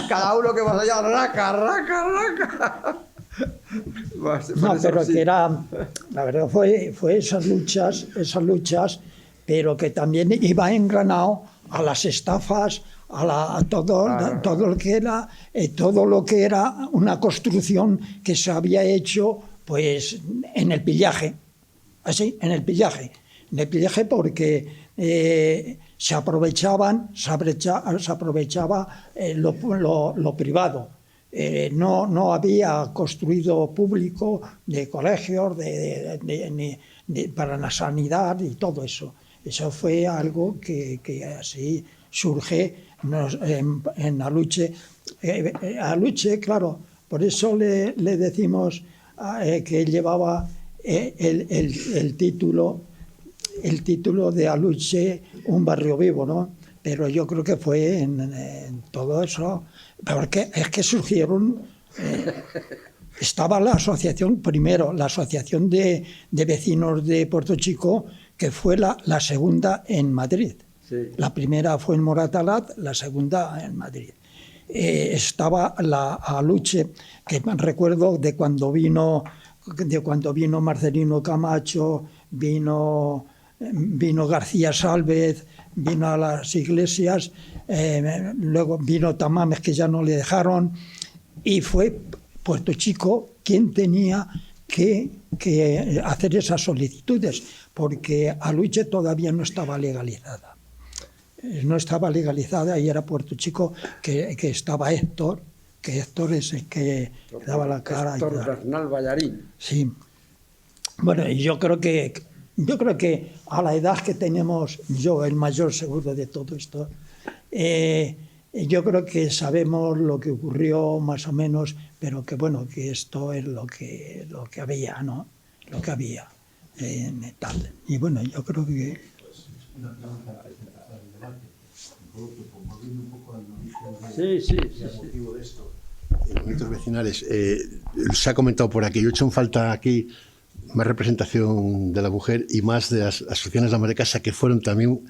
cada uno que vas allá, raca. No, pero que era, la verdad fue esas luchas, pero que también iba engranado a las estafas, a todo lo que era una construcción que se había hecho pues en el pillaje, así, en el pillaje porque se aprovechaba lo privado. No había construido público de colegios para la sanidad y todo eso. Eso fue algo que así surge en Aluche. Aluche, claro, por eso le decimos que llevaba el título de Aluche, un barrio vivo, ¿no? Pero yo creo que fue en todo eso, porque es que surgieron... estaba la asociación, primero, la asociación de vecinos de Puerto Chico, que fue la segunda en Madrid. Sí. La primera fue en Moratalaz, la segunda en Madrid. Estaba la Aluche, que recuerdo de cuando vino Marcelino Camacho, vino vino García Sálvez, vino a las iglesias, luego vino Tamames, que ya no le dejaron, y fue Puerto Chico quien tenía que hacer esas solicitudes, porque Aluche todavía no estaba legalizada. No estaba legalizada y era Puerto Chico que estaba Héctor, que Héctor es el que daba la cara. Héctor Bernal Ballarín. Sí. Bueno, y yo creo que a la edad que tenemos, yo el mayor seguro de todo esto, yo creo que sabemos lo que ocurrió más o menos, pero que bueno, que esto es lo que había, ¿no? Lo que había. Tal. Y bueno, yo creo que... Sí. Motivo de esto, movimientos vecinales. Se ha comentado por aquí, yo he hecho en falta aquí más representación de la mujer y más de las asociaciones de amas de casa, que fueron también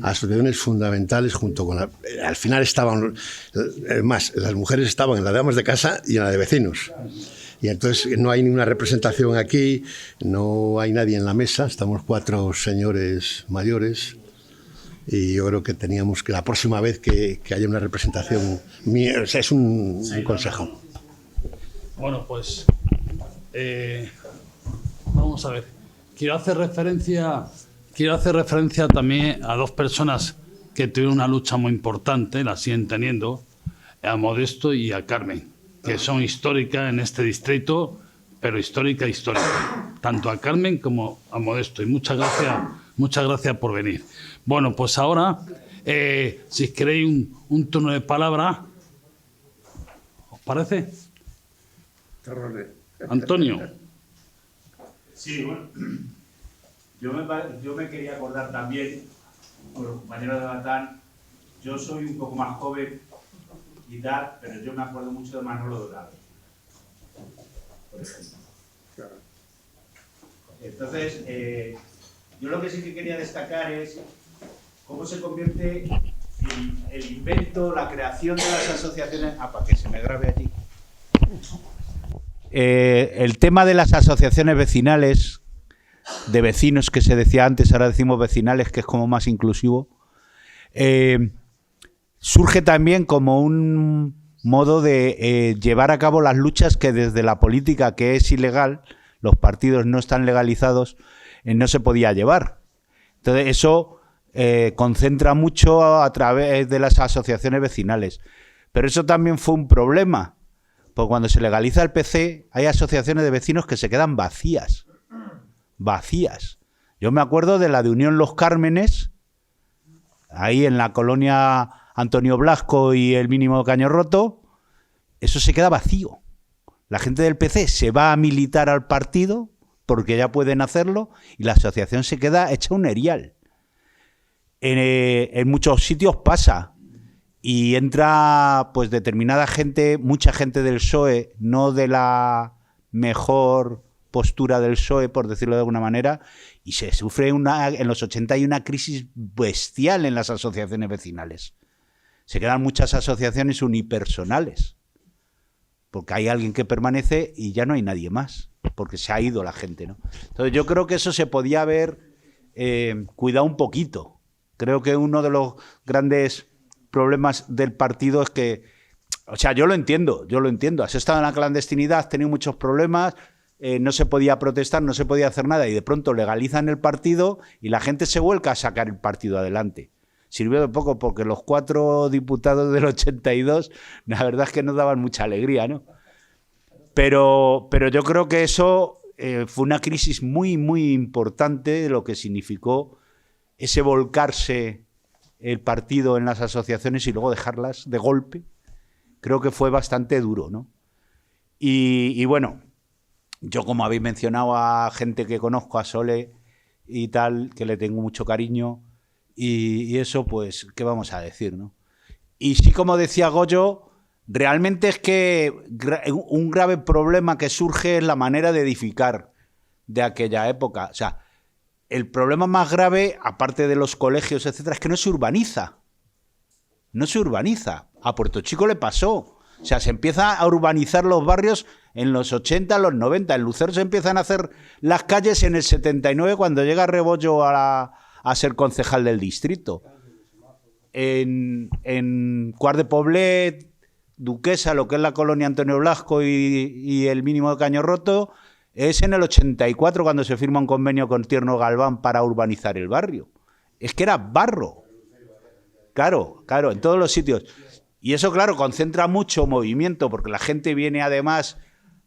asociaciones fundamentales junto con al final estaban más, las mujeres estaban en la de amas de casa y en la de vecinos. Y entonces no hay ninguna representación aquí, no hay nadie en la mesa, estamos 4 señores mayores. Y yo creo que teníamos que la próxima vez que haya una representación, o sea, es un consejo. Bueno, pues vamos a ver. Quiero hacer referencia también a 2 personas que tuvieron una lucha muy importante, la siguen teniendo, a Modesto y a Carmen, que son históricas en este distrito, pero histórica, tanto a Carmen como a Modesto. Y muchas gracias por venir. Bueno, pues ahora, si queréis un turno de palabra, ¿os parece? Antonio. Sí, bueno, yo me quería acordar también, con los compañeros de Batán, yo soy un poco más joven y tal, pero yo me acuerdo mucho de Manolo Dorado, por ejemplo. Entonces, yo lo que sí que quería destacar es cómo se convierte el invento, la creación de las asociaciones... para que se me grabe aquí. El tema de las asociaciones vecinales, de vecinos que se decía antes, ahora decimos vecinales, que es como más inclusivo, surge también como un modo de llevar a cabo las luchas que desde la política, que es ilegal, los partidos no están legalizados, no se podía llevar. Entonces eso concentra mucho a través de las asociaciones vecinales. Pero eso también fue un problema, porque cuando se legaliza el PC hay asociaciones de vecinos que se quedan vacías. Yo me acuerdo de la de Unión Los Cármenes, ahí en la colonia Antonio Blasco y el Mínimo Caño Roto, eso se queda vacío. La gente del PC se va a militar al partido porque ya pueden hacerlo y la asociación se queda hecha un erial. En muchos sitios pasa y entra pues determinada gente, mucha gente del PSOE, no de la mejor postura del PSOE, por decirlo de alguna manera, y se sufre en los 80 hay una crisis bestial en las asociaciones vecinales. Se quedan muchas asociaciones unipersonales, porque hay alguien que permanece y ya no hay nadie más, porque se ha ido la gente, ¿no? Entonces yo creo que eso se podía haber cuidado un poquito. Creo que uno de los grandes problemas del partido es que, o sea, yo lo entiendo, has estado en la clandestinidad, has tenido muchos problemas, no se podía protestar, no se podía hacer nada y de pronto legalizan el partido y la gente se vuelca a sacar el partido adelante. Sirvió de poco porque los 4 diputados del 82, la verdad es que nos daban mucha alegría, ¿no? Pero yo creo que eso fue una crisis muy, muy importante de lo que significó ese volcarse el partido en las asociaciones y luego dejarlas de golpe. Creo que fue bastante duro, ¿no? Y bueno, yo como habéis mencionado a gente que conozco, a Sole y tal, que le tengo mucho cariño, y eso, pues, ¿qué vamos a decir, no? Y sí, como decía Goyo, realmente es que un grave problema que surge es la manera de edificar de aquella época. O sea, el problema más grave, aparte de los colegios, etcétera, es que no se urbaniza. No se urbaniza. A Puerto Chico le pasó. O sea, se empieza a urbanizar los barrios en los 80, los 90. En Lucero se empiezan a hacer las calles en el 79, cuando llega Rebollo a ser concejal del distrito. En Quart de Poblet, Duquesa, lo que es la colonia Antonio Blasco y el mínimo de Caño Roto, es en el 84 cuando se firma un convenio con Tierno Galván para urbanizar el barrio. Es que era barro. Claro, en todos los sitios. Y eso, claro, concentra mucho movimiento, porque la gente viene además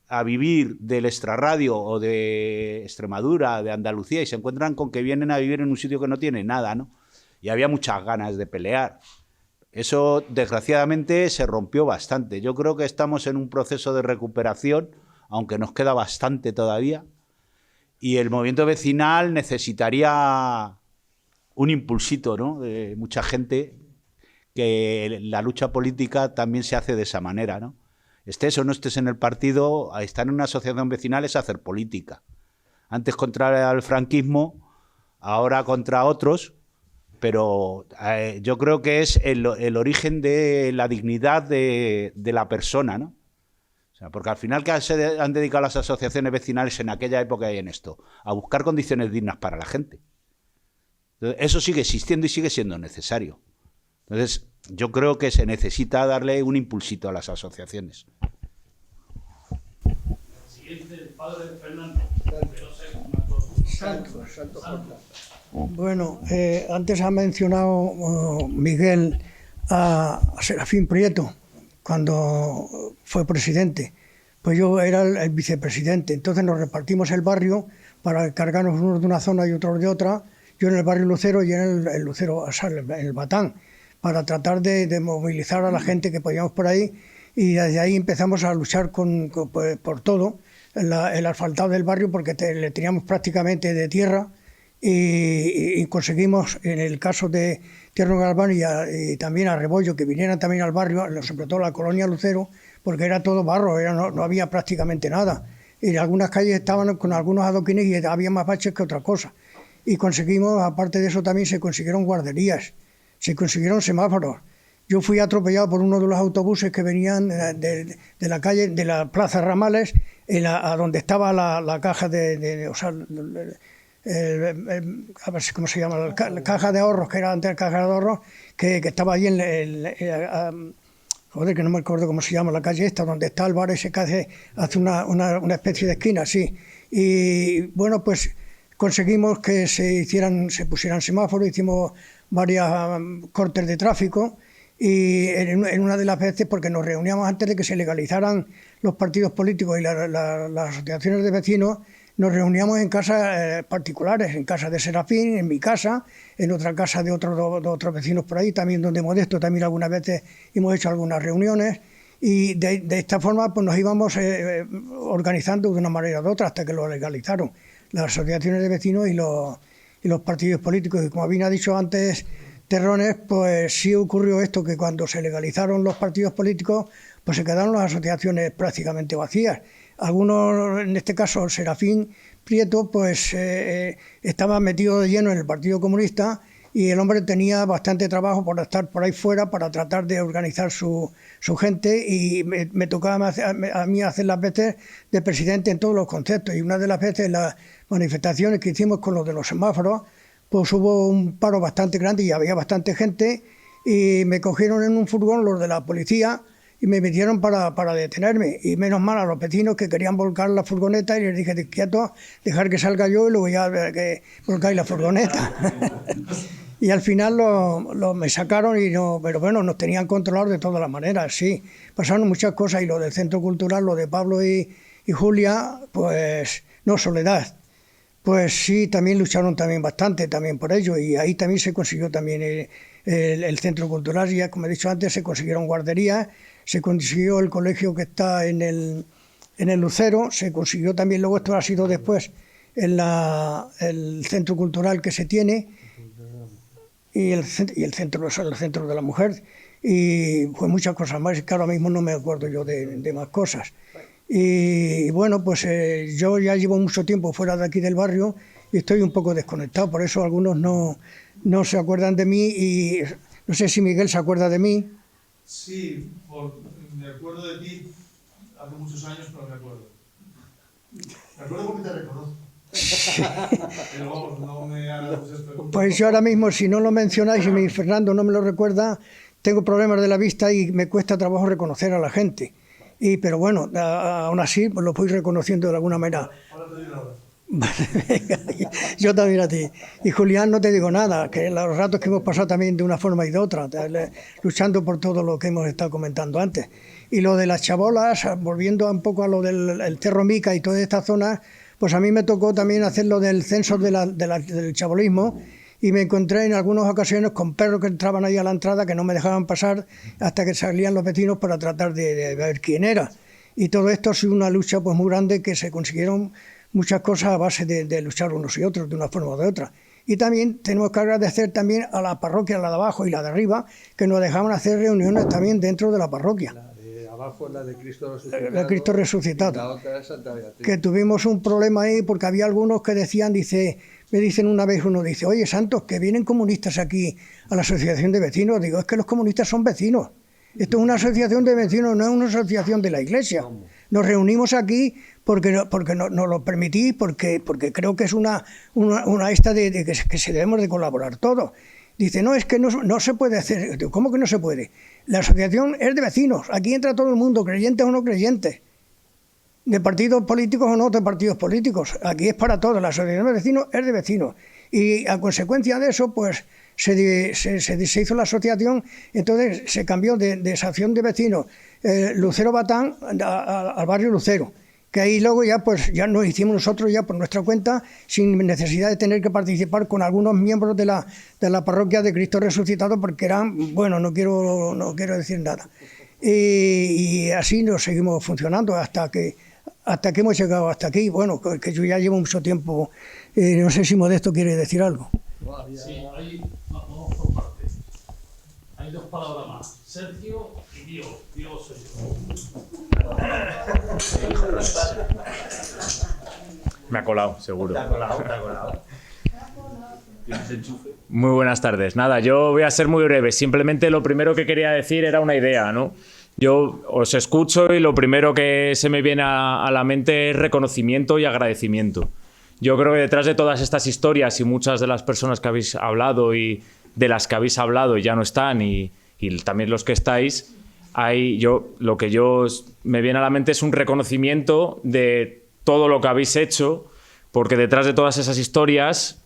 a vivir del extrarradio o de Extremadura, de Andalucía, y se encuentran con que vienen a vivir en un sitio que no tiene nada, ¿no? Y había muchas ganas de pelear. Eso, desgraciadamente, se rompió bastante. Yo creo que estamos en un proceso de recuperación, aunque nos queda bastante todavía, y el movimiento vecinal necesitaría un impulsito, ¿no? De mucha gente, que la lucha política también se hace de esa manera, ¿no? Estés o no estés en el partido, estar en una asociación vecinal es hacer política. Antes contra el franquismo, ahora contra otros, pero yo creo que es el origen de la dignidad de la persona, ¿no? O sea, porque al final, ¿qué se han dedicado las asociaciones vecinales en aquella época y en esto? A buscar condiciones dignas para la gente. Entonces, eso sigue existiendo y sigue siendo necesario. Entonces, yo creo que se necesita darle un impulsito a las asociaciones. Siguiente, el padre Fernando. Bueno, antes ha mencionado Miguel a Serafín Prieto cuando fue presidente. Pues yo era el vicepresidente, entonces nos repartimos el barrio para cargarnos unos de una zona y otros de otra. Yo en el barrio Lucero y en el Lucero, en el Batán, para tratar de movilizar a la gente que podíamos por ahí, y desde ahí empezamos a luchar por todo, el asfaltado del barrio, porque le teníamos prácticamente de tierra, y conseguimos, en el caso de Tierno Galván y también a Rebollo, que vinieran también al barrio, sobre todo la colonia Lucero, porque era todo barro, no había prácticamente nada. Y algunas calles estaban con algunos adoquines y había más baches que otra cosa. Y conseguimos, aparte de eso, también se consiguieron guarderías, se consiguieron semáforos. Yo fui atropellado por uno de los autobuses que venían de la calle, de la Plaza Ramales, a donde estaba la caja a ver cómo se llama, la caja de ahorros, que era antes la caja de ahorros, que estaba allí joder, que no me acuerdo cómo se llama la calle esta, donde está el bar ese que hace una especie de esquina, sí. Y bueno, pues conseguimos que se pusieran semáforos, hicimos varios cortes de tráfico, y en una de las veces, porque nos reuníamos antes de que se legalizaran los partidos políticos y las asociaciones de vecinos, nos reuníamos en casas particulares, en casa de Serafín, en mi casa, en otra casa de otros vecinos por ahí, también donde Modesto, también algunas veces hemos hecho algunas reuniones, y de esta forma pues nos íbamos organizando de una manera u otra hasta que lo legalizaron las asociaciones de vecinos y los partidos políticos. Y como bien ha dicho antes Terrones, pues sí ocurrió esto, que cuando se legalizaron los partidos políticos, pues se quedaron las asociaciones prácticamente vacías. Algunos, en este caso Serafín Prieto, pues estaba metido de lleno en el Partido Comunista, y el hombre tenía bastante trabajo por estar por ahí fuera para tratar de organizar su gente, y me tocaba a mí hacer las veces de presidente en todos los conceptos. Y una de las veces, las manifestaciones que hicimos con los de los semáforos, pues hubo un paro bastante grande y había bastante gente, y me cogieron en un furgón los de la policía y me metieron para detenerme. Y menos mal a los vecinos, que querían volcar la furgoneta, y les dije, quietos, dejar que salga yo y luego ya que volcáis la furgoneta. Y al final me sacaron, pero bueno, nos tenían controlados de todas las maneras, sí. Pasaron muchas cosas, y lo del Centro Cultural, lo de Pablo y Julia, pues no, Soledad, pues sí, también lucharon también bastante también por ello, y ahí también se consiguió también el Centro Cultural, y ya como he dicho antes, se consiguieron guarderías, se consiguió el colegio que está en el Lucero, se consiguió también, luego esto ha sido después, el Centro Cultural que se tiene, y el centro de la mujer, y pues muchas cosas más, que ahora mismo no me acuerdo yo de más cosas. Y bueno, pues yo ya llevo mucho tiempo fuera de aquí del barrio y estoy un poco desconectado, por eso algunos no se acuerdan de mí, y no sé si Miguel se acuerda de mí. Sí, me acuerdo de ti hace muchos años, pero me acuerdo. Me acuerdo porque te reconozco. Pero vamos, no me hagas muchas preguntas. Pues yo ahora mismo, si no lo mencionáis y Fernando no me lo recuerda, tengo problemas de la vista y me cuesta trabajo reconocer a la gente. Pero bueno, aún así pues, lo voy reconociendo de alguna manera. Ahora te doy un abrazo. Venga, yo también a ti. Y Julián, no te digo nada, que los ratos que hemos pasado también de una forma y de otra, luchando por todo lo que hemos estado comentando antes. Y lo de las chabolas, volviendo un poco a lo del Cerro Mica y toda esta zona, pues a mí me tocó también hacer lo del censo del chabolismo y me encontré en algunas ocasiones con perros que entraban ahí a la entrada que no me dejaban pasar hasta que salían los vecinos para tratar de ver quién era. Y todo esto ha sido una lucha pues muy grande que se consiguieron muchas cosas a base de luchar unos y otros de una forma o de otra. Y también tenemos que agradecer también a la parroquia, la de abajo y la de arriba, que nos dejaban hacer reuniones también dentro de la parroquia. La de abajo es la de Cristo Resucitado. La de Cristo Resucitado. Y la otra es Santa Beatriz. Que tuvimos un problema ahí porque había algunos que decían, me dicen una vez uno, dice, oye Santos, que vienen comunistas aquí a la asociación de vecinos. Digo, es que los comunistas son vecinos. Esto es una asociación de vecinos, no es una asociación de la iglesia. Nos reunimos aquí porque nos lo permitís, porque creo que es una esta de que se debemos de colaborar todos. Dice, no, es que no se puede hacer. Digo, ¿cómo que no se puede? La asociación es de vecinos, aquí entra todo el mundo, creyentes o no creyentes, de partidos políticos o no de partidos políticos. Aquí es para todos, la asociación de vecinos es de vecinos. Y a consecuencia de eso, pues se hizo la asociación, entonces se cambió de asociación de vecinos Lucero Batán al barrio Lucero, que ahí luego ya nos hicimos nosotros ya por nuestra cuenta, sin necesidad de tener que participar con algunos miembros de la parroquia de Cristo Resucitado, porque eran, bueno, no quiero decir nada. Y así nos seguimos funcionando hasta que hemos llegado hasta aquí. Bueno, que yo ya llevo mucho tiempo, no sé si Modesto quiere decir algo. Sí, vamos por partes. Hay dos palabras más, Sergio y Dios. Dios soy yo. Me ha colado, seguro. Te ha colado. Muy buenas tardes. Nada, yo voy a ser muy breve. Simplemente lo primero que quería decir era una idea, ¿no? Yo os escucho y lo primero que se me viene a la mente es reconocimiento y agradecimiento. Yo creo que detrás de todas estas historias y muchas de las personas que habéis hablado y de las que habéis hablado y ya no están y también los que estáis, lo que me viene a la mente es un reconocimiento de todo lo que habéis hecho, porque detrás de todas esas historias,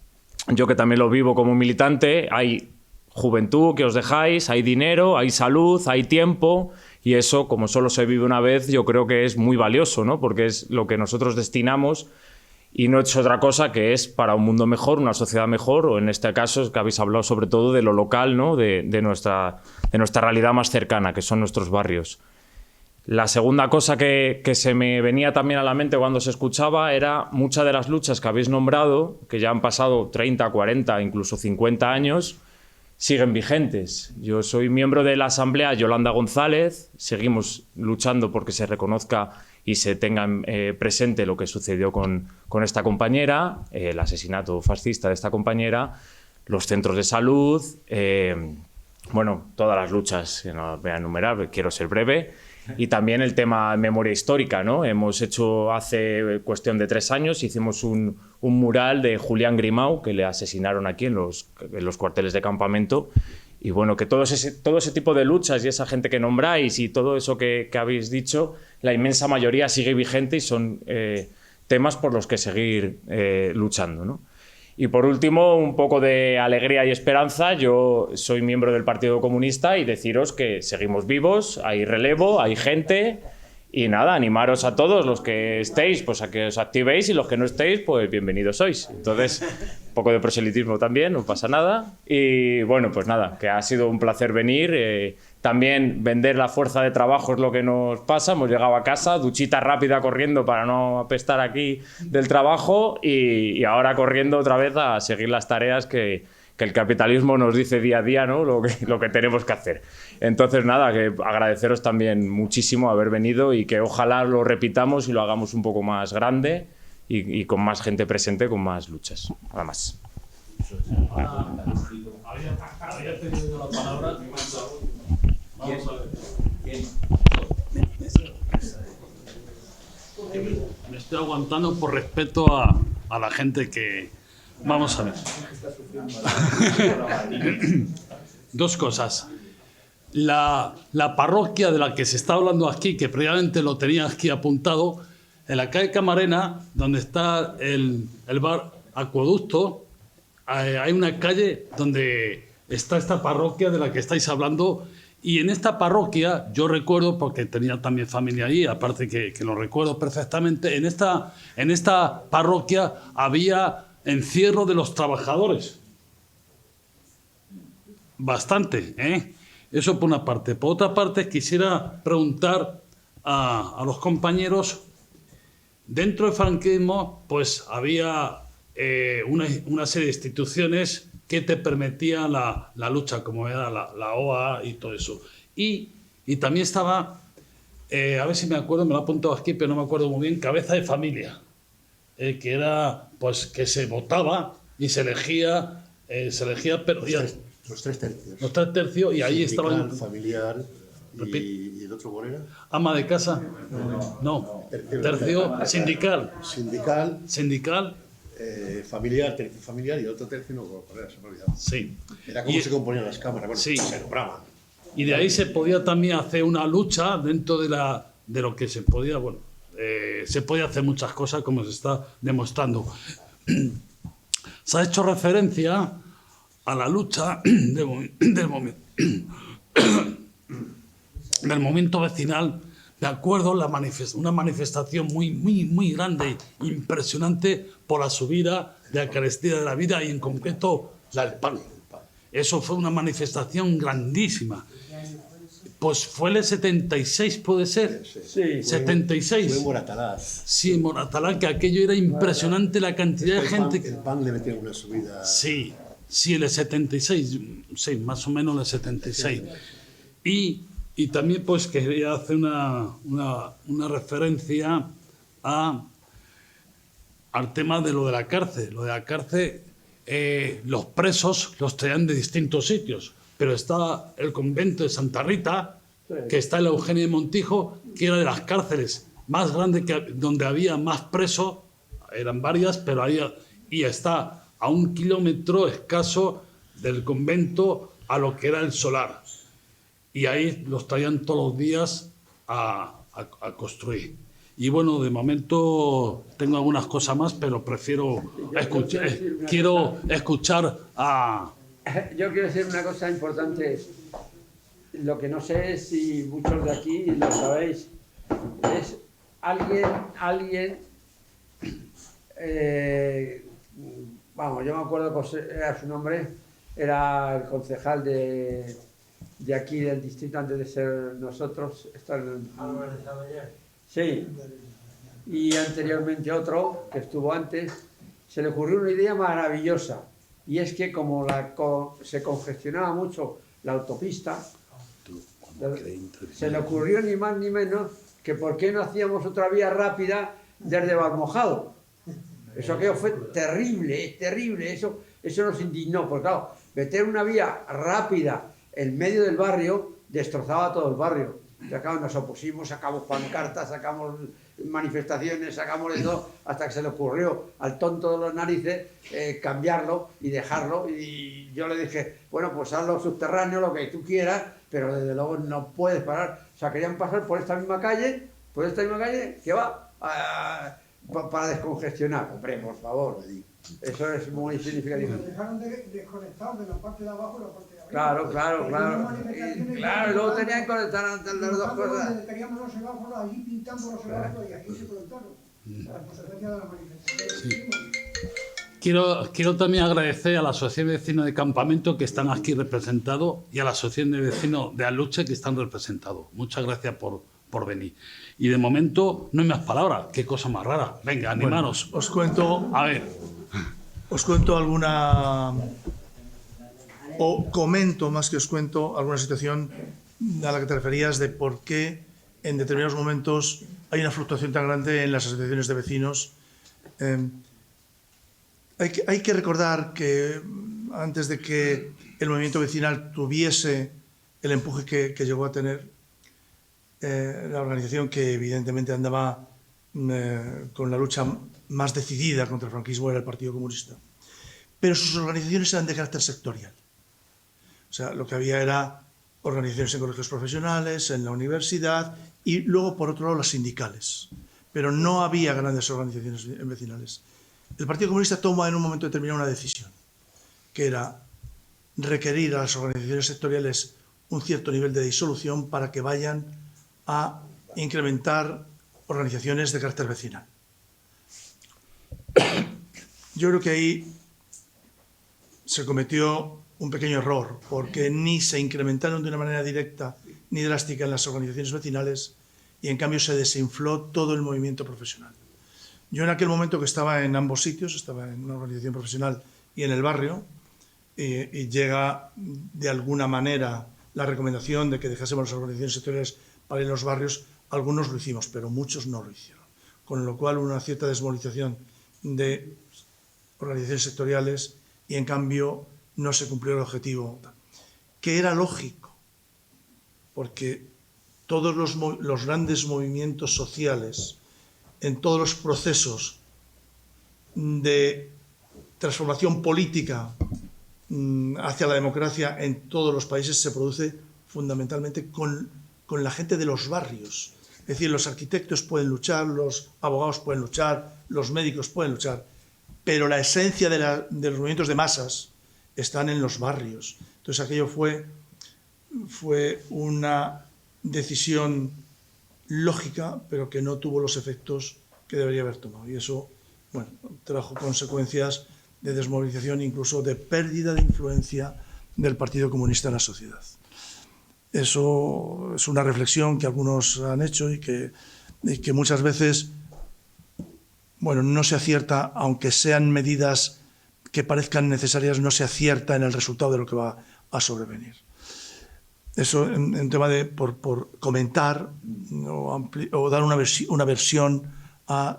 yo que también lo vivo como militante, hay juventud que os dejáis, hay dinero, hay salud, hay tiempo, y eso, como solo se vive una vez, yo creo que es muy valioso, ¿no? Porque es lo que nosotros destinamos y no es otra cosa que es para un mundo mejor, una sociedad mejor, o en este caso es que habéis hablado sobre todo de lo local, ¿no? de nuestra realidad más cercana, que son nuestros barrios. La segunda cosa que se me venía también a la mente cuando se escuchaba era muchas de las luchas que habéis nombrado, que ya han pasado 30, 40, incluso 50 años, siguen vigentes. Yo soy miembro de la Asamblea Yolanda González, seguimos luchando porque se reconozca y se tenga presente lo que sucedió con esta compañera, el asesinato fascista de esta compañera, los centros de salud, bueno, todas las luchas, que no voy a enumerar, quiero ser breve, y también el tema memoria histórica, ¿no? Hemos hecho hace cuestión de 3 años, hicimos un mural de Julián Grimau, que le asesinaron aquí en los cuarteles de campamento. Y bueno, que todo ese tipo de luchas y esa gente que nombráis y todo eso que habéis dicho, la inmensa mayoría sigue vigente y son temas por los que seguir luchando, ¿no? Y por último, un poco de alegría y esperanza. Yo soy miembro del Partido Comunista y deciros que seguimos vivos, hay relevo, hay gente. Y nada, animaros a todos los que estéis, pues a que os activéis, y los que no estéis, pues bienvenidos sois. Entonces, un poco de proselitismo también, no pasa nada. Y bueno, pues nada, que ha sido un placer venir. También vender la fuerza de trabajo es lo que nos pasa. Hemos llegado a casa, duchita rápida corriendo para no apestar aquí del trabajo y ahora corriendo otra vez a seguir las tareas que el capitalismo nos dice día a día, ¿no? Lo que tenemos que hacer. Entonces, nada, que agradeceros también muchísimo haber venido y que ojalá lo repitamos y lo hagamos un poco más grande y con más gente presente, con más luchas. Nada más. Había pedido la palabra. Vamos a ver. estoy aguantando por respeto a la gente que... Vamos a ver. Dos cosas. La parroquia de la que se está hablando aquí, que previamente lo tenía aquí apuntado, en la calle Camarena, donde está el bar Acueducto, hay una calle donde está esta parroquia de la que estáis hablando. Y en esta parroquia, yo recuerdo, porque tenía también familia ahí, aparte que lo recuerdo perfectamente, en esta parroquia había encierro de los trabajadores. Bastante, ¿eh? Eso por una parte. Por otra parte, quisiera preguntar a los compañeros, dentro del franquismo, pues había una serie de instituciones que te permitían la lucha, como era la OA y todo eso. Y también estaba, a ver si me acuerdo, me lo he apuntado aquí, pero no me acuerdo muy bien, cabeza de familia, que era, pues, que se votaba y se elegía, pero... Los tres tercios. Los tres tercios, y ahí estaban... familiar y el otro, ¿cuál era? ¿Ama de casa? No. Tercio sindical. Sindical. Familiar, tercio familiar, y otro tercio no, ¿cuál era? Se me ha olvidado. Sí. Era como se componían las cámaras, bueno, sí. Se nombraban. Y de ahí se podía también hacer una lucha dentro de lo que se podía, bueno, se podía hacer muchas cosas, como se está demostrando. Se ha hecho referencia a la lucha del movimiento vecinal. Me acuerdo una manifestación muy grande, impresionante, por la subida de la carestía de la vida, y en concreto la del pan. Eso fue una manifestación grandísima. Pues fue el 76, ¿puede ser? Sí. 76. Fue en Moratalá. Sí, en Moratalá, que aquello era impresionante, la cantidad de gente. El pan le metieron una subida. Sí, el 76, sí, más o menos el 76. Y también, pues, quería hacer una referencia al tema de lo de la cárcel. Lo de la cárcel, los presos los traían de distintos sitios, pero está el convento de Santa Rita, que está en la Eugenia de Montijo, que era de las cárceles más grandes, donde había más presos, eran varias, pero y está a 1 kilómetro escaso del convento a lo que era el solar. Y ahí los traían todos los días a construir. Y bueno, de momento tengo algunas cosas más, pero prefiero escuchar, quiero escuchar a... Yo quiero decir una cosa importante. Lo que no sé es si muchos de aquí lo sabéis. Es alguien vamos, yo me acuerdo que era su nombre, era el concejal de aquí del distrito antes de ser nosotros. Sí. Y anteriormente otro, que estuvo antes, se le ocurrió una idea maravillosa. Y es que como se congestionaba mucho la autopista, se le ocurrió ni más ni menos que por qué no hacíamos otra vía rápida desde Valmojado. Eso aquello fue terrible, terrible. Eso nos indignó, porque claro, meter una vía rápida en medio del barrio destrozaba todo el barrio. Y acá nos opusimos, sacamos pancartas, sacamos manifestaciones, sacamos de todo, hasta que se le ocurrió al tonto de los narices cambiarlo y dejarlo. Y yo le dije, bueno, pues hazlo subterráneo, lo que tú quieras, pero desde luego no puedes parar. O sea, querían pasar por esta misma calle que va para descongestionar. Hombre, por favor, eso es muy significativo. Nos dejaron desconectados de la parte de abajo y la parte de arriba. Claro, y luego tenían que conectar las dos cosas. Teníamos los semáforos allí pintando los semáforos y aquí se conectaron. Las consecuencias de la manifestación. Sí. Quiero también agradecer a la Asociación de Vecinos de Campamento, que están aquí representados, y a la Asociación de Vecinos de Aluche, que están representados. Muchas gracias por venir. Y de momento no hay más palabras. Qué cosa más rara. Venga, animaros. Bueno, os cuento... A ver. Os cuento alguna... O comento, más que os cuento, alguna situación a la que te referías de por qué en determinados momentos hay una fluctuación tan grande en las asociaciones de vecinos. Hay que recordar que antes de que el movimiento vecinal tuviese el empuje que llegó a tener, la organización, que evidentemente andaba con la lucha más decidida contra el franquismo era el Partido Comunista. Pero sus organizaciones eran de carácter sectorial. O sea, lo que había era organizaciones en colegios profesionales, en la universidad y luego, por otro lado, las sindicales. Pero no había grandes organizaciones vecinales. El Partido Comunista toma en un momento determinado una decisión, que era requerir a las organizaciones sectoriales un cierto nivel de disolución para que vayan a incrementar organizaciones de carácter vecinal. Yo creo que ahí se cometió un pequeño error, porque ni se incrementaron de una manera directa ni drástica en las organizaciones vecinales y en cambio se desinfló todo el movimiento profesional. Yo en aquel momento que estaba en ambos sitios, estaba en una organización profesional y en el barrio, y llega de alguna manera la recomendación de que dejásemos las organizaciones sectoriales para ir a los barrios, algunos lo hicimos, pero muchos no lo hicieron. Con lo cual hubo una cierta desmovilización de organizaciones sectoriales y en cambio no se cumplió el objetivo, que era lógico, porque todos los grandes movimientos sociales, en todos los procesos de transformación política hacia la democracia en todos los países se produce fundamentalmente con la gente de los barrios. Es decir, los arquitectos pueden luchar, los abogados pueden luchar, los médicos pueden luchar, pero la esencia de los movimientos de masas están en los barrios. Entonces aquello fue una decisión lógica, pero que no tuvo los efectos que debería haber tomado. Y eso, bueno, trajo consecuencias de desmovilización, incluso de pérdida de influencia del Partido Comunista en la sociedad. Eso es una reflexión que algunos han hecho y que muchas veces, bueno, no se acierta, aunque sean medidas que parezcan necesarias, no se acierta en el resultado de lo que va a sobrevenir. Eso en tema de, por comentar o dar una versión a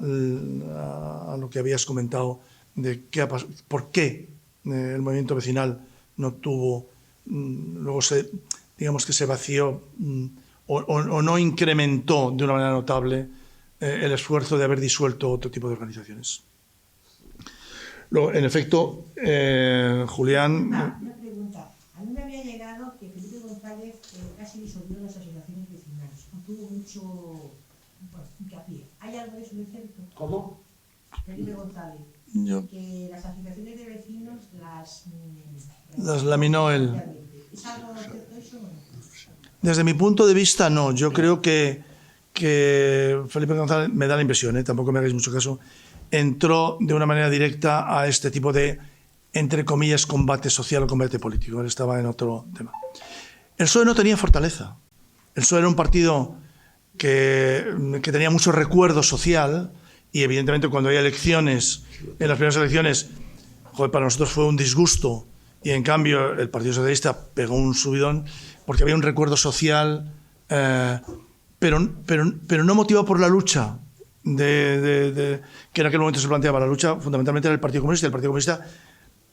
lo que habías comentado de por qué el movimiento vecinal no tuvo, luego digamos que se vació o no incrementó de una manera notable el esfuerzo de haber disuelto otro tipo de organizaciones. Luego, en efecto, Julián... Una pregunta. A mí me había llegado que Felipe González casi disolvió las asociaciones vecinales. No tuvo mucho hincapié. ¿Hay algo de eso de cierto? ¿Cómo? Felipe González. Que las asociaciones de vecinos las laminó él. ¿Es algo cierto eso o no? Desde mi punto de vista, no. Yo creo que Felipe González, me da la impresión, tampoco me hagáis mucho caso, entró de una manera directa a este tipo de, entre comillas, combate social o combate político. Él estaba en otro tema. El PSOE no tenía fortaleza. El PSOE era un partido que tenía mucho recuerdo social y evidentemente cuando hay elecciones, en las primeras elecciones, para nosotros fue un disgusto y en cambio el Partido Socialista pegó un subidón porque había un recuerdo social, pero no motivado por la lucha que en aquel momento se planteaba. La lucha fundamentalmente era el Partido Comunista. El Partido Comunista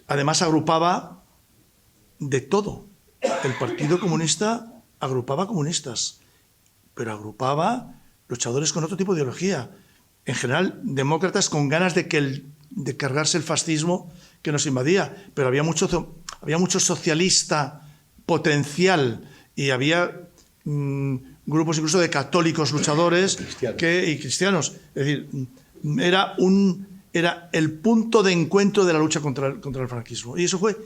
además agrupaba de todo. El Partido Comunista agrupaba comunistas, pero agrupaba luchadores con otro tipo de ideología. En general, demócratas con ganas de cargarse el fascismo que nos invadía. Pero había mucho socialista potencial y había grupos incluso de católicos luchadores y cristianos. Es decir, era el punto de encuentro de la lucha contra el franquismo. Y eso fue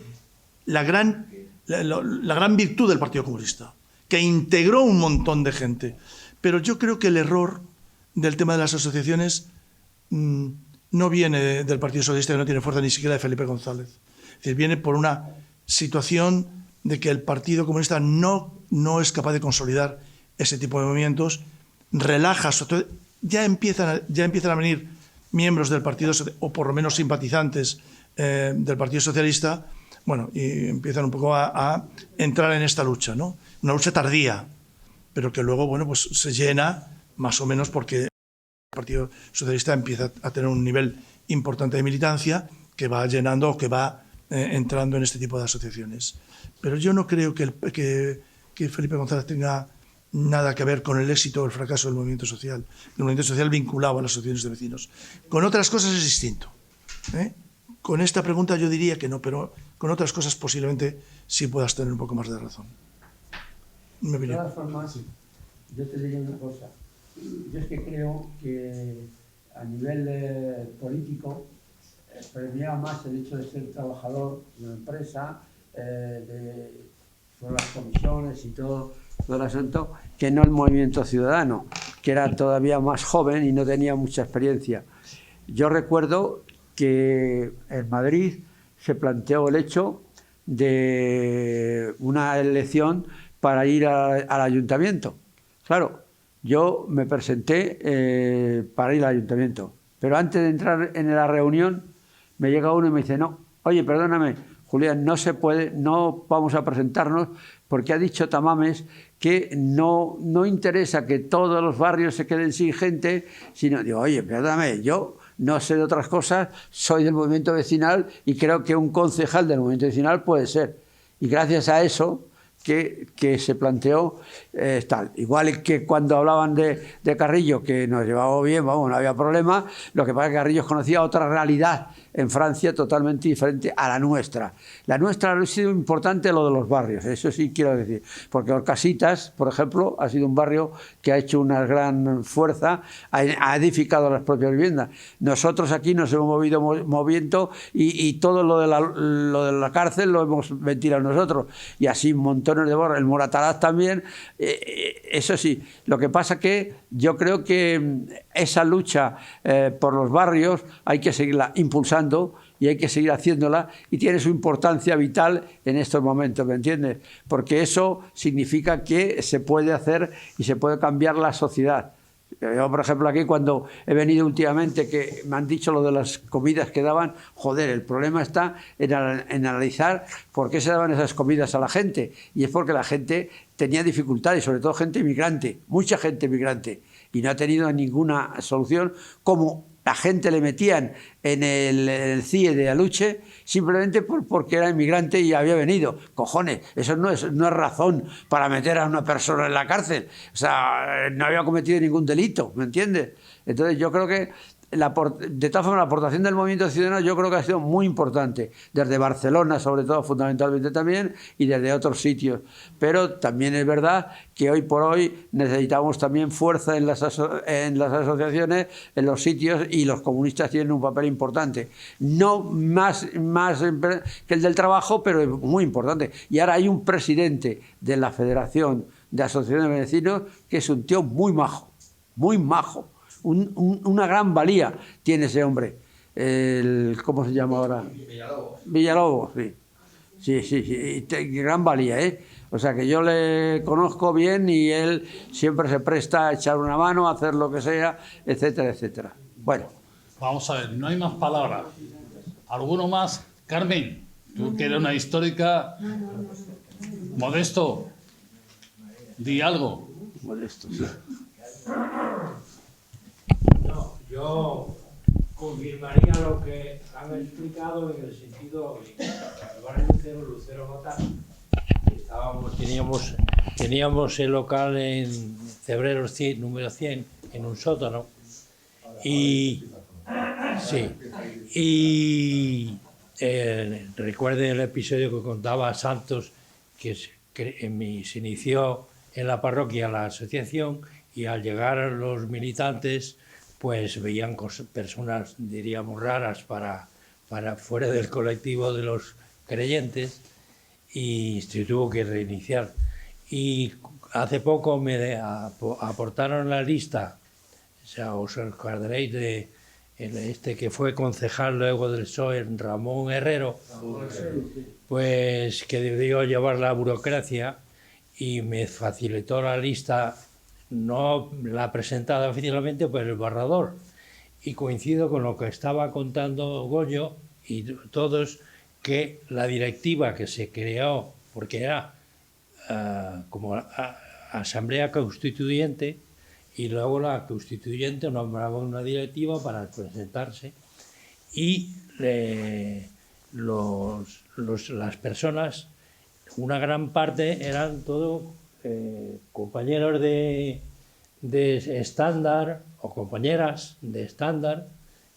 la gran virtud del Partido Comunista, que integró un montón de gente. Pero yo creo que el error del tema de las asociaciones no viene del Partido Socialista, que no tiene fuerza, ni siquiera de Felipe González. Es decir, viene por una situación de que el Partido Comunista no es capaz de consolidar ese tipo de movimientos, relaja, ya empiezan a venir miembros del Partido, o por lo menos simpatizantes del Partido Socialista, bueno, y empiezan un poco a entrar en esta lucha, ¿no? Una lucha tardía, pero que luego, bueno, pues se llena más o menos porque el Partido Socialista empieza a tener un nivel importante de militancia que va llenando o que va entrando en este tipo de asociaciones. Pero yo no creo que Felipe González tenga nada que ver con el éxito o el fracaso del movimiento social. El movimiento social vinculaba a las asociaciones de vecinos. Con otras cosas es distinto. Con esta pregunta yo diría que no, pero con otras cosas posiblemente sí puedas tener un poco más de razón. De todas formas, yo te diría una cosa. Yo es que creo que a nivel político premiaba más el hecho de ser trabajador de una empresa, por las comisiones y todo el asunto, que no el movimiento ciudadano, que era todavía más joven y no tenía mucha experiencia. Yo recuerdo que en Madrid se planteó el hecho de una elección para ir al ayuntamiento. Claro, yo me presenté para ir al ayuntamiento, pero antes de entrar en la reunión me llega uno y me dice, no, oye, perdóname, Julián, no se puede, no vamos a presentarnos porque ha dicho Tamames que no interesa que todos los barrios se queden sin gente, sino, digo, oye, perdóname, yo no sé de otras cosas, soy del movimiento vecinal y creo que un concejal del movimiento vecinal puede ser. Y gracias a eso que se planteó tal. Igual que cuando hablaban de Carrillo, que nos llevaba bien, vamos, no había problema, lo que pasa es que Carrillo conocía otra realidad en Francia totalmente diferente a la nuestra. La nuestra ha sido importante lo de los barrios, eso sí quiero decir, porque Orcasitas, por ejemplo, ha sido un barrio que ha hecho una gran fuerza, ha edificado las propias viviendas. Nosotros aquí nos hemos moviendo y todo lo de la cárcel lo hemos ventilado nosotros, y así montones de barrios, el Moratalaz también, eso sí. Lo que pasa que yo creo que esa lucha por los barrios hay que seguirla impulsando y hay que seguir haciéndola, y tiene su importancia vital en estos momentos, ¿me entiendes? Porque eso significa que se puede hacer y se puede cambiar la sociedad. Yo, por ejemplo, aquí cuando he venido últimamente, que me han dicho lo de las comidas que daban, joder, el problema está en analizar por qué se daban esas comidas a la gente, y es porque la gente tenía dificultades, sobre todo gente inmigrante, mucha gente inmigrante, y no ha tenido ninguna solución, como la gente le metían en el CIE de Aluche simplemente porque era inmigrante y había venido. Cojones, eso no es razón para meter a una persona en la cárcel. O sea, no había cometido ningún delito, ¿me entiendes? Entonces yo creo que de todas formas, la aportación del movimiento ciudadano yo creo que ha sido muy importante, desde Barcelona sobre todo, fundamentalmente también, y desde otros sitios. Pero también es verdad que hoy por hoy necesitamos también fuerza en las asociaciones, en los sitios, y los comunistas tienen un papel importante. No más que el del trabajo, pero es muy importante. Y ahora hay un presidente de la Federación de Asociaciones de Vecinos que es un tío muy majo, muy majo. Una gran valía tiene ese hombre. ¿Cómo se llama ahora? Villalobos, sí. Sí, gran valía, ¿eh? O sea que yo le conozco bien y él siempre se presta a echar una mano, a hacer lo que sea, etcétera, etcétera. Bueno. Vamos a ver, no hay más palabras. ¿Alguno más? Carmen, tú que eres una histórica. Modesto, di algo. Modesto, sí. No, yo confirmaría lo que han explicado en el sentido de el barrio Lucero Botán. Teníamos el local en Cebreros 100, número 100, en un sótano. Y sí, recuerden el episodio que contaba Santos, que se inició en la parroquia la asociación, y al llegar los militantes pues veían personas, diríamos, raras para fuera del colectivo de los creyentes, y se tuvo que reiniciar. Y hace poco me aportaron la lista, o sea, os acordaréis de este que fue concejal luego del PSOE, Ramón Herrero, pues que debió llevar la burocracia, y me facilitó la lista, no la presentada oficialmente, pero el borrador. Y coincido con lo que estaba contando Goyo y todos, que la directiva que se creó, porque era como asamblea constituyente, y luego la constituyente nombraba una directiva para presentarse, y las personas, una gran parte eran todo compañeros de estándar o compañeras de estándar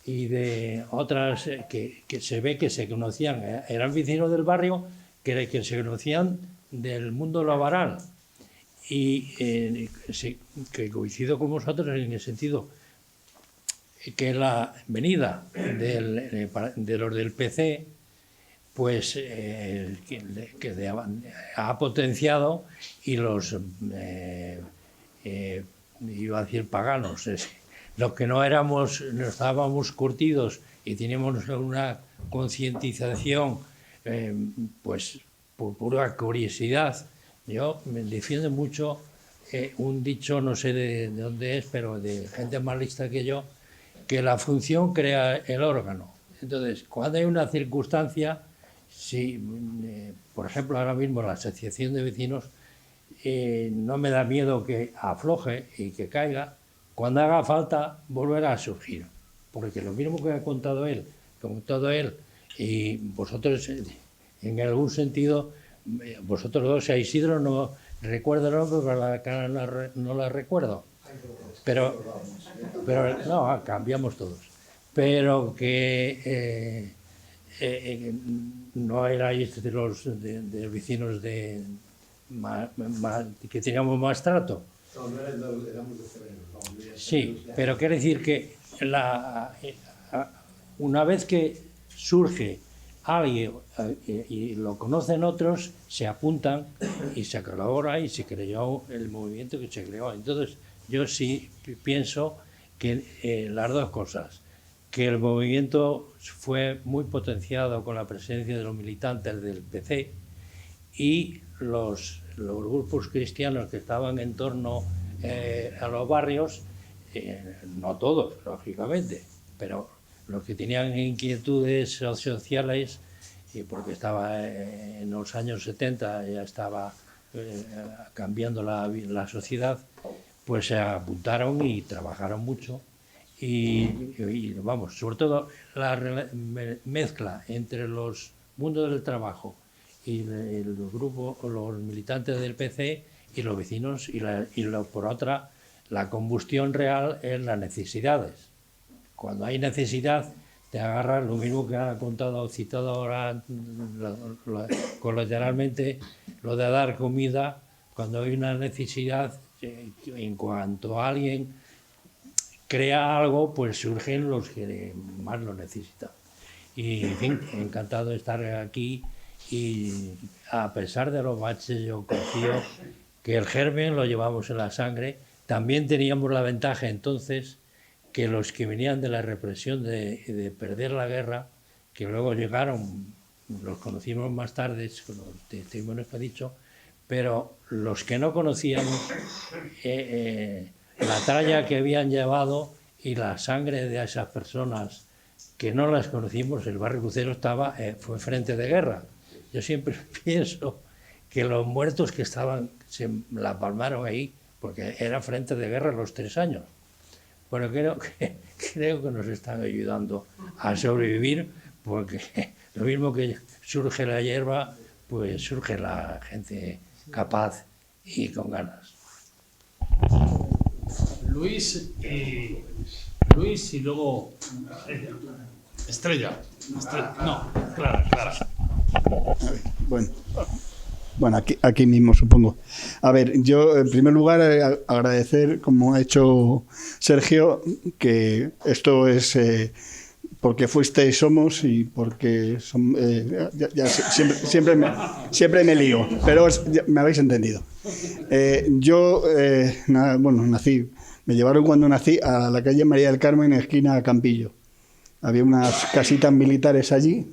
y de otras que se ve que se conocían, eran vecinos del barrio que se conocían del mundo laboral y que coincido con vosotros en el sentido que la venida de los del PC pues ha potenciado y los iba a decir paganos, los que no estábamos curtidos y teníamos una concientización pues por pura curiosidad. Yo me defiendo mucho un dicho, no sé de dónde es, pero de gente más lista que yo, que la función crea el órgano. Entonces, cuando hay una circunstancia, si, por ejemplo, ahora mismo la asociación de vecinos no me da miedo que afloje y que caiga, cuando haga falta volverá a surgir. Porque lo mismo que ha contado él, y vosotros, en algún sentido, vosotros dos, a Isidro no recuerdo el nombre, pero la cara no la recuerdo. Pero no, cambiamos todos. Pero que no erais de los vecinos que teníamos más trato. No, éramos de febrero. Sí, pero quiere decir que una vez que surge alguien y lo conocen otros, se apuntan y se colabora y se creó el movimiento que se creó. Entonces, yo sí pienso que las dos cosas, que el movimiento fue muy potenciado con la presencia de los militantes del PC y los grupos cristianos que estaban en torno a los barrios, no todos, lógicamente, pero los que tenían inquietudes sociales, y porque estaba en los años 70, ya estaba cambiando la sociedad, pues se apuntaron y trabajaron mucho. Y vamos, sobre todo la mezcla entre los mundos del trabajo y el grupo, los militantes del PC y los vecinos, por otra, la combustión real en las necesidades. Cuando hay necesidad, te agarras lo mismo que ha contado, citado ahora colateralmente, lo de dar comida. Cuando hay una necesidad, en cuanto alguien crea algo, pues surgen los que más lo necesitan. Y, en fin, encantado de estar aquí y a pesar de los baches, yo confío que el germen lo llevamos en la sangre. También teníamos la ventaja entonces que los que venían de la represión de perder la guerra, que luego llegaron, los conocimos más tarde, con los testimonios que he dicho, pero los que no conocíamos la tralla que habían llevado y la sangre de esas personas que no las conocimos, el barrio Crucero fue frente de guerra. Yo siempre pienso que los muertos que estaban, se la palmaron ahí, porque era frente de guerra los 3 años. Bueno, creo que nos están ayudando a sobrevivir, porque lo mismo que surge la hierba, pues surge la gente capaz y con ganas. Luis y luego Estrella. No, Clara. Bueno, aquí mismo supongo. A ver, yo en primer lugar agradecer, como ha hecho Sergio, que esto es porque fuisteis somos y porque siempre me lío, pero me habéis entendido. Yo nací, me llevaron cuando nací a la calle María del Carmen, esquina Campillo. Había unas casitas militares allí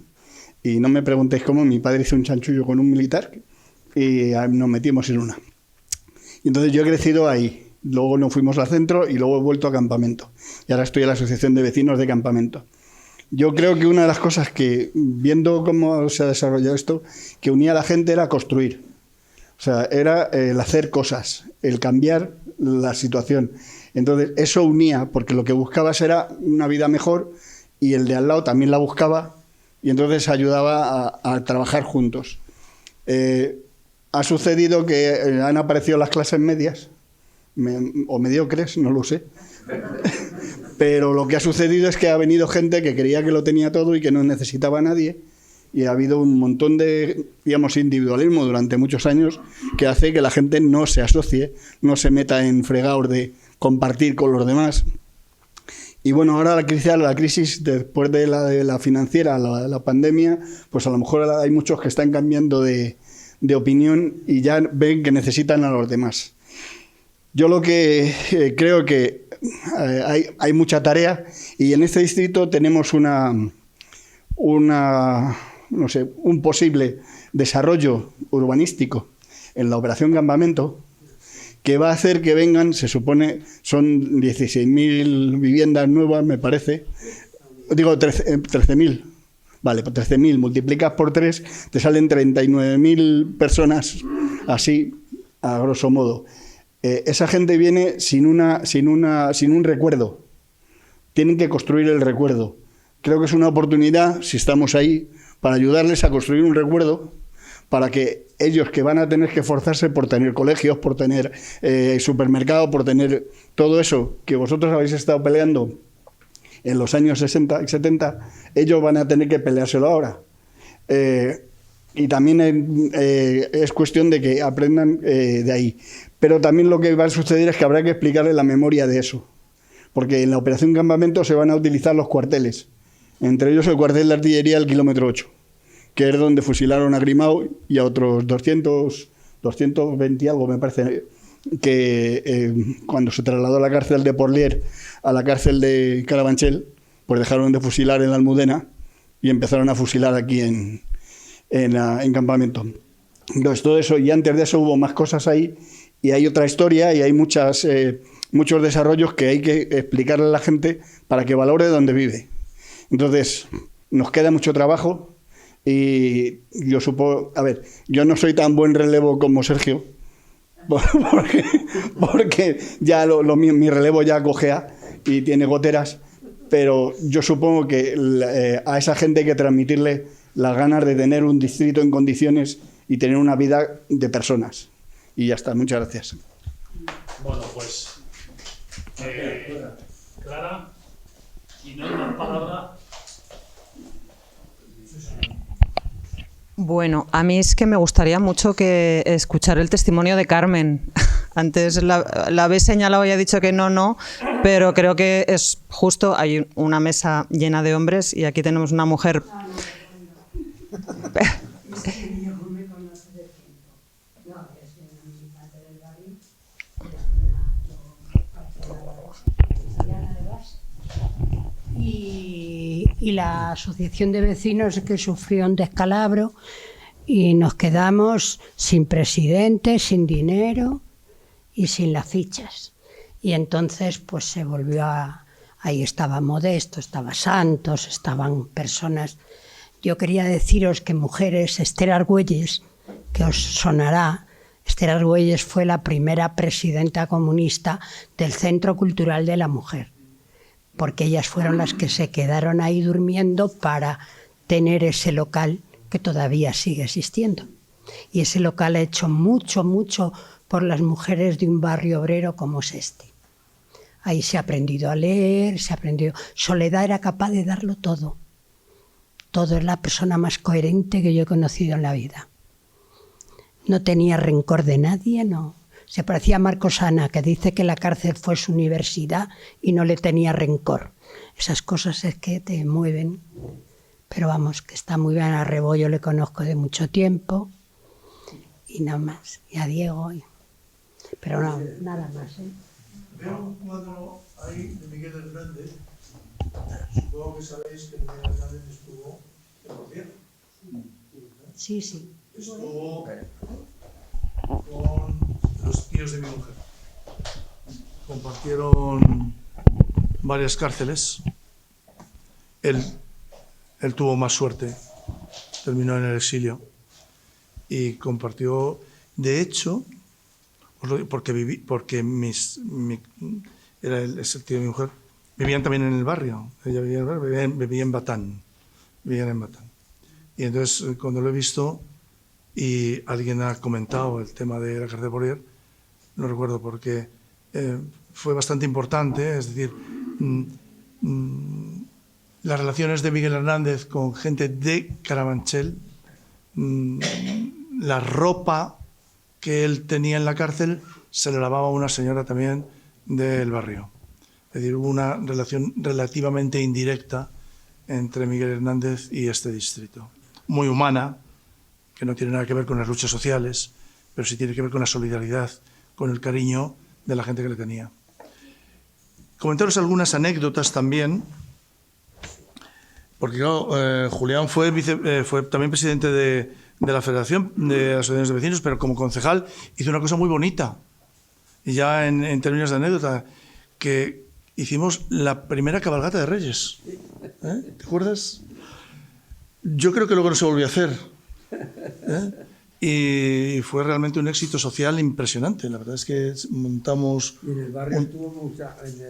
y no me preguntéis cómo, mi padre hizo un chanchullo con un militar y nos metimos en una. Y entonces yo he crecido ahí. Luego nos fuimos al centro y luego he vuelto a campamento. Y ahora estoy en la Asociación de Vecinos de Campamento. Yo creo que una de las cosas que, viendo cómo se ha desarrollado esto, que unía a la gente era construir. O sea, era el hacer cosas, el cambiar la situación. Entonces eso unía, porque lo que buscabas era una vida mejor y el de al lado también la buscaba y entonces ayudaba a trabajar juntos. ha sucedido que han aparecido las clases medias, o mediocres, no lo sé. Pero lo que ha sucedido es que ha venido gente que creía que lo tenía todo y que no necesitaba a nadie, y ha habido un montón de, digamos, individualismo durante muchos años que hace que la gente no se asocie, no se meta en fregados de compartir con los demás. Y bueno, ahora la crisis después de la financiera, la pandemia, pues a lo mejor hay muchos que están cambiando de opinión y ya ven que necesitan a los demás. Yo lo que creo que hay mucha tarea, y en este distrito tenemos un posible desarrollo urbanístico en la operación Campamento, que va a hacer que vengan, se supone, son 16.000 viviendas nuevas, me parece. Digo, 13.000. Vale, pues 13.000 multiplicas por 3, te salen 39.000 personas, así, a grosso modo. Esa gente viene sin un recuerdo. Tienen que construir el recuerdo. Creo que es una oportunidad, si estamos ahí, para ayudarles a construir un recuerdo, para que ellos, que van a tener que esforzarse por tener colegios, por tener supermercados, por tener todo eso que vosotros habéis estado peleando en los años 60 y 70, ellos van a tener que peleárselo ahora. Y también es cuestión de que aprendan de ahí. Pero también lo que va a suceder es que habrá que explicarles la memoria de eso. Porque en la operación Campamento se van a utilizar los cuarteles, entre ellos el cuartel de artillería del kilómetro 8, que es donde fusilaron a Grimau y a otros 220 y algo, me parece, que cuando se trasladó a la cárcel de Porlier a la cárcel de Carabanchel, pues dejaron de fusilar en la Almudena y empezaron a fusilar aquí en Campamento. Entonces, todo eso, y antes de eso hubo más cosas ahí, y hay otra historia, y hay muchos desarrollos que hay que explicarle a la gente para que valore donde vive. Entonces, nos queda mucho trabajo, y yo supongo, a ver, yo no soy tan buen relevo como Sergio, porque ya mi relevo ya cojea y tiene goteras, pero yo supongo que a esa gente hay que transmitirle las ganas de tener un distrito en condiciones y tener una vida de personas. Y ya está, muchas gracias. Bueno, pues Clara, y no hay más palabras. Bueno, a mí es que me gustaría mucho que escuchar el testimonio de Carmen. Antes la habéis señalado y ha dicho que no, pero creo que es justo, hay una mesa llena de hombres y aquí tenemos una mujer. Y la asociación de vecinos que sufrió un descalabro y nos quedamos sin presidente, sin dinero y sin las fichas. Y entonces pues se volvió ahí estaba Modesto, estaba Santos, estaban personas. Yo quería deciros que mujeres, Esther Argüelles, que os sonará, Esther Argüelles fue la primera presidenta comunista del Centro Cultural de la Mujer, porque ellas fueron las que se quedaron ahí durmiendo para tener ese local que todavía sigue existiendo. Y ese local ha hecho mucho, mucho por las mujeres de un barrio obrero como es este. Ahí se ha aprendido a leer, se ha aprendido. Soledad era capaz de darlo todo. Todo, es la persona más coherente que yo he conocido en la vida. No tenía rencor de nadie, no. Se parecía a Marcos Ana, que dice que la cárcel fue su universidad y no le tenía rencor. Esas cosas es que te mueven. Pero vamos, que está muy bien. A Rebollo le conozco de mucho tiempo. Y nada más. Y a Diego. Pero no, nada más. Veo un cuadro ahí de Miguel Hernández. Supongo que sabéis que Miguel Hernández estuvo en Porlier. Sí, sí. Estuvo con los tíos de mi mujer. Compartieron varias cárceles. Él tuvo más suerte, terminó en el exilio y compartió. De hecho, porque es el tío de mi mujer, vivían también en el barrio. Ella vivía en Batán. Vivían en Batán. Y entonces, cuando lo he visto, y alguien ha comentado el tema de la cárcel de Polier, no recuerdo porque fue bastante importante, es decir, las relaciones de Miguel Hernández con gente de Carabanchel, la ropa que él tenía en la cárcel se le lavaba a una señora también del barrio. Es decir, hubo una relación relativamente indirecta entre Miguel Hernández y este distrito. Muy humana, que no tiene nada que ver con las luchas sociales, pero sí tiene que ver con la solidaridad, con el cariño de la gente que le tenía. Comentaros algunas anécdotas también, porque claro, Julián fue también presidente de la Federación de Asociaciones de Vecinos, pero como concejal hizo una cosa muy bonita, y ya en términos de anécdota, que hicimos la primera cabalgata de Reyes. ¿Te acuerdas? Yo creo que luego no se volvió a hacer. Y fue realmente un éxito social impresionante. La verdad es que montamos... Y en el barrio tuvo mucha... en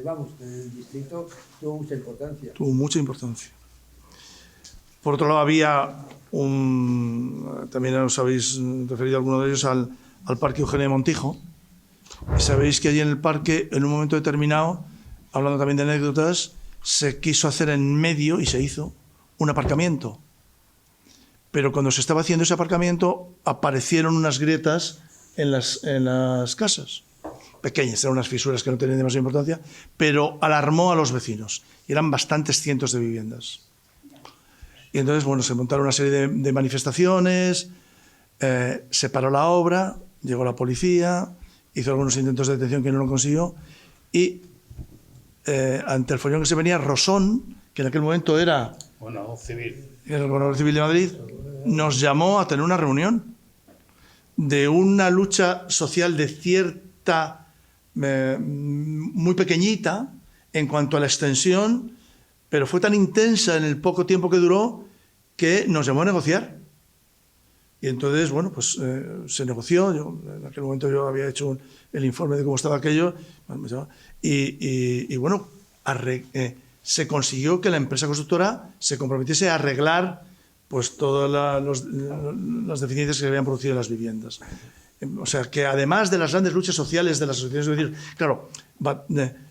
el distrito tuvo mucha importancia. Tuvo mucha importancia. Por otro lado, había también os habéis referido a alguno de ellos al Parque Eugenio de Montijo. Y sabéis que allí en el parque, en un momento determinado, hablando también de anécdotas, se quiso hacer en medio, y se hizo, un aparcamiento. Pero cuando se estaba haciendo ese aparcamiento, aparecieron unas grietas en las casas. Pequeñas, eran unas fisuras que no tenían demasiada importancia, pero alarmó a los vecinos. Y eran bastantes cientos de viviendas. Y entonces, bueno, se montaron una serie de manifestaciones, se paró la obra, llegó la policía, hizo algunos intentos de detención que no lo consiguió, y ante el follón que se venía, Rosón, que en aquel momento era el gobernador civil de Madrid, nos llamó a tener una reunión de una lucha social de cierta, muy pequeñita en cuanto a la extensión, pero fue tan intensa en el poco tiempo que duró que nos llamó a negociar. Y entonces, bueno, pues se negoció. En aquel momento yo había hecho el informe de cómo estaba aquello. Y bueno, se consiguió que la empresa constructora se comprometiese a arreglar pues todas las deficiencias que se habían producido en las viviendas. O sea, que además de las grandes luchas sociales de las asociaciones de vecinos, claro,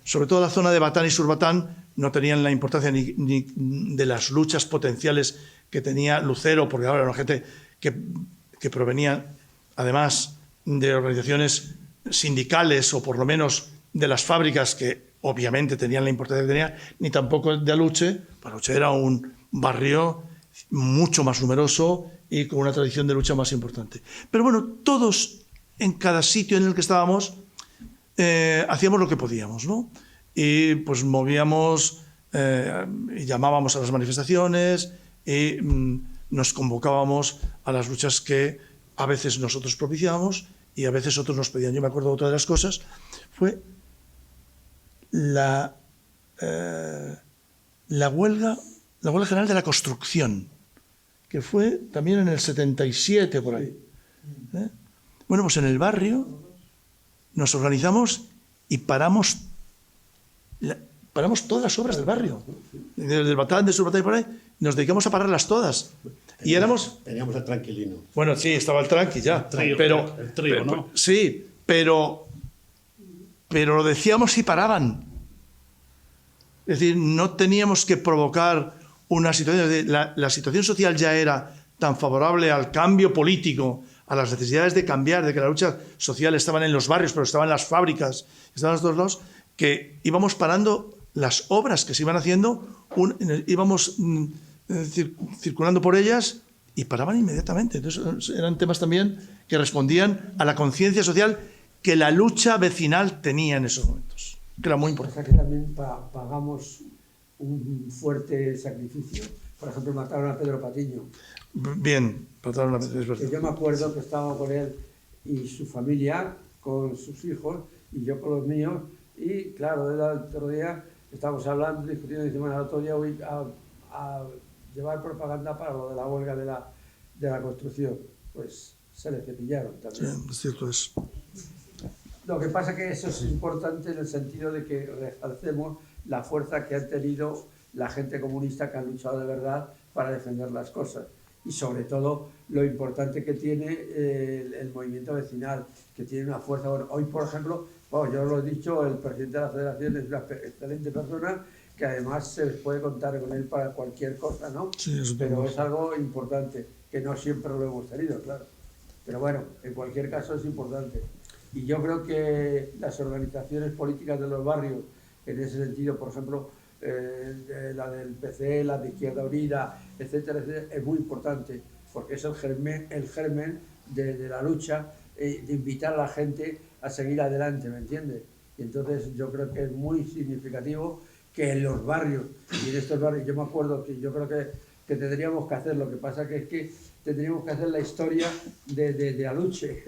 sobre todo la zona de Batán y Surbatán no tenían la importancia ni de las luchas potenciales que tenía Lucero, porque ahora era gente que provenían, además, de organizaciones sindicales o por lo menos de las fábricas que obviamente tenían la importancia que tenía, ni tampoco de Aluche. Aluche era un barrio mucho más numeroso y con una tradición de lucha más importante. Pero bueno, todos en cada sitio en el que estábamos hacíamos lo que podíamos, ¿no? Y pues movíamos, y llamábamos a las manifestaciones y nos convocábamos a las luchas que a veces nosotros propiciábamos y a veces otros nos pedían. Yo me acuerdo de otra de las cosas, fue la huelga general de la construcción, que fue también en el 77 por ahí. Bueno, pues en el barrio nos organizamos y paramos todas las obras del barrio, desde el Batán, de Surbatán y por ahí, nos dedicamos a pararlas todas. Y éramos... Teníamos el tranquilino. Bueno, sí, estaba el tranqui ya. El trío, ¿no? Sí, pero lo decíamos y paraban. Es decir, no teníamos que provocar una situación... La situación social ya era tan favorable al cambio político, a las necesidades de cambiar, de que la lucha social estaban en los barrios, pero estaban en las fábricas, estaban en los dos lados, que íbamos parando las obras que se iban haciendo, íbamos circulando por ellas y paraban inmediatamente. Entonces eran temas también que respondían a la conciencia social que la lucha vecinal tenía en esos momentos, que era muy importante. O sea que también pagamos un fuerte sacrificio. Por ejemplo, mataron a Pedro Patiño. Bien, mataron a Pedro Patiño. Yo me acuerdo que estaba con él y su familia, con sus hijos, y yo con los míos, y claro, el otro día estábamos hablando, discutiendo, y decimos, bueno, el otro día voy a llevar propaganda para lo de la huelga de la construcción. Pues se le cepillaron también. Sí, es cierto eso. Lo que pasa es que eso es importante en el sentido de que realcemos la fuerza que han tenido la gente comunista que ha luchado de verdad para defender las cosas. y sobre todo lo importante que tiene el movimiento vecinal, que tiene una fuerza. Bueno, hoy, por ejemplo, bueno, yo lo he dicho, el presidente de la federación es una excelente persona, que además se puede contar con él para cualquier cosa, ¿no? Sí, pero es algo importante, que no siempre lo hemos tenido, claro. Pero bueno, en cualquier caso es importante. Y yo creo que las organizaciones políticas de los barrios, en ese sentido, por ejemplo, la del PC, la de Izquierda Unida, etcétera, etcétera, es muy importante, porque es el germen de la lucha, de invitar a la gente a seguir adelante, ¿me entiendes? Y entonces yo creo que es muy significativo que en los barrios, y en estos barrios, yo me acuerdo que yo creo que tendríamos que hacer, lo que pasa que es que tendríamos que hacer la historia de Aluche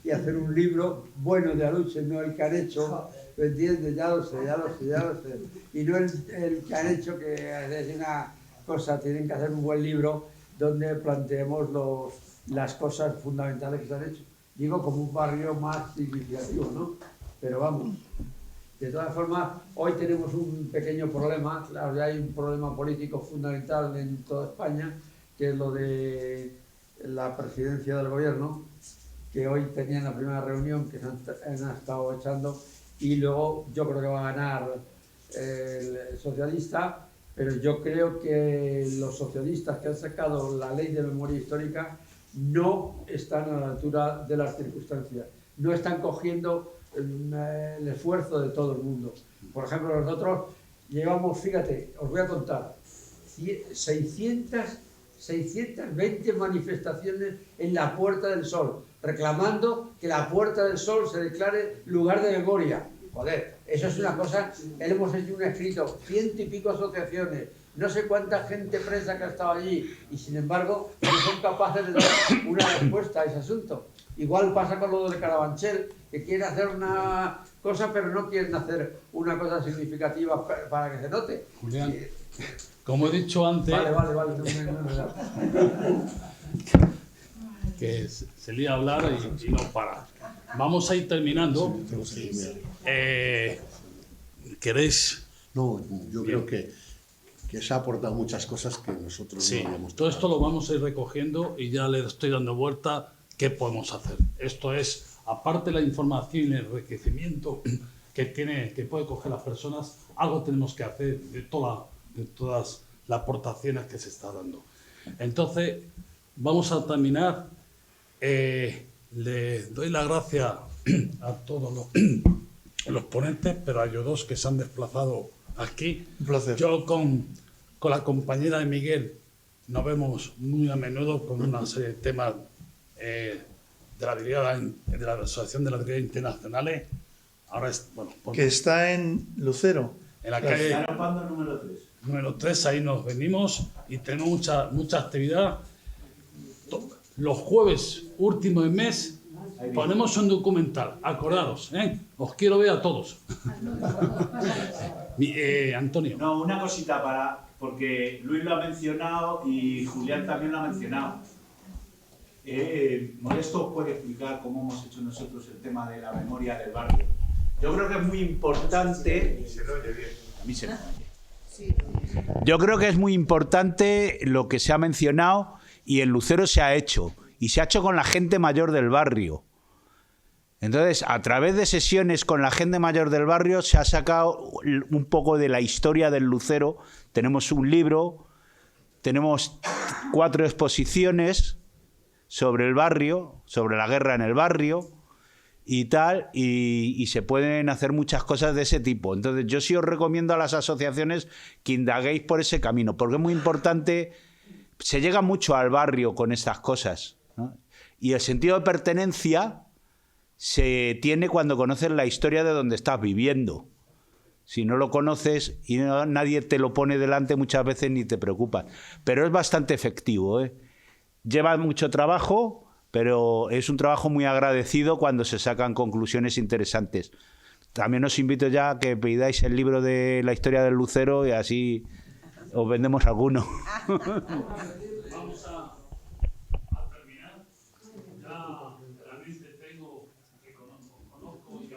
y hacer un libro bueno de Aluche, no el que han hecho, ¿me entiendes? Ya lo sé. Y no el que han hecho, que es una cosa, tienen que hacer un buen libro donde planteemos las cosas fundamentales que se han hecho. Digo, como un barrio más significativo, ¿no? Pero vamos, de todas formas, hoy tenemos un pequeño problema, claro, ya hay un problema político fundamental en toda España, que es lo de la presidencia del gobierno, que hoy tenían la primera reunión, que se han estado echando, y luego yo creo que va a ganar el socialista, pero yo creo que los socialistas que han sacado la ley de memoria histórica no están a la altura de las circunstancias, no están cogiendo el esfuerzo de todo el mundo. Por ejemplo, nosotros llevamos, fíjate, os voy a contar, 620 manifestaciones en la Puerta del Sol, reclamando que la Puerta del Sol se declare lugar de memoria. Joder, eso es una cosa, hemos hecho un escrito, 100 y pico asociaciones, no sé cuánta gente presa que ha estado allí, y sin embargo no son capaces de dar una respuesta a ese asunto. Igual pasa con lo de Carabanchel, que quiere hacer una cosa, pero no quieren hacer una cosa significativa para que se note. Julián, como he dicho antes... Vale. Que se lía a hablar y no para. Vamos a ir terminando. ¿Queréis? No, yo creo que se ha aportado muchas cosas que nosotros no habíamos todo esto lo vamos a ir recogiendo y ya le estoy dando vuelta. ¿Qué podemos hacer? Esto es, aparte de la información y el enriquecimiento que puede coger las personas, algo tenemos que hacer de todas las aportaciones que se está dando. Entonces, vamos a terminar. Le doy la gracia a todos los ponentes, pero a ellos dos que se han desplazado aquí. Un placer. Yo con la compañera de Miguel nos vemos muy a menudo con una serie de temas de la Asociación de las Brigadas Internacionales. Ahora es, bueno, que está en Lucero. En la calle número 3. Número 3, ahí nos venimos y tenemos mucha actividad. Los jueves últimos del mes ponemos un documental, acordaros, os quiero ver a todos. Antonio. No, una cosita porque Luis lo ha mencionado y Julián también lo ha mencionado. Modesto os puede explicar cómo hemos hecho nosotros el tema de la memoria del barrio. Yo creo que es muy importante... A mí se me oye. Yo creo que es muy importante lo que se ha mencionado y en Lucero se ha hecho. Y se ha hecho con la gente mayor del barrio. Entonces, a través de sesiones con la gente mayor del barrio se ha sacado un poco de la historia del Lucero. Tenemos un libro, tenemos 4 exposiciones sobre el barrio, sobre la guerra en el barrio y tal, y se pueden hacer muchas cosas de ese tipo. Entonces, yo sí os recomiendo a las asociaciones que indaguéis por ese camino, porque es muy importante, se llega mucho al barrio con estas cosas, ¿no? Y el sentido de pertenencia se tiene cuando conoces la historia de donde estás viviendo. Si no lo conoces y nadie te lo pone delante, muchas veces ni te preocupas. Pero es bastante efectivo, ¿eh? Lleva mucho trabajo, pero es un trabajo muy agradecido cuando se sacan conclusiones interesantes. También os invito ya a que pidáis el libro de la historia del Lucero y así os vendemos alguno. Vamos a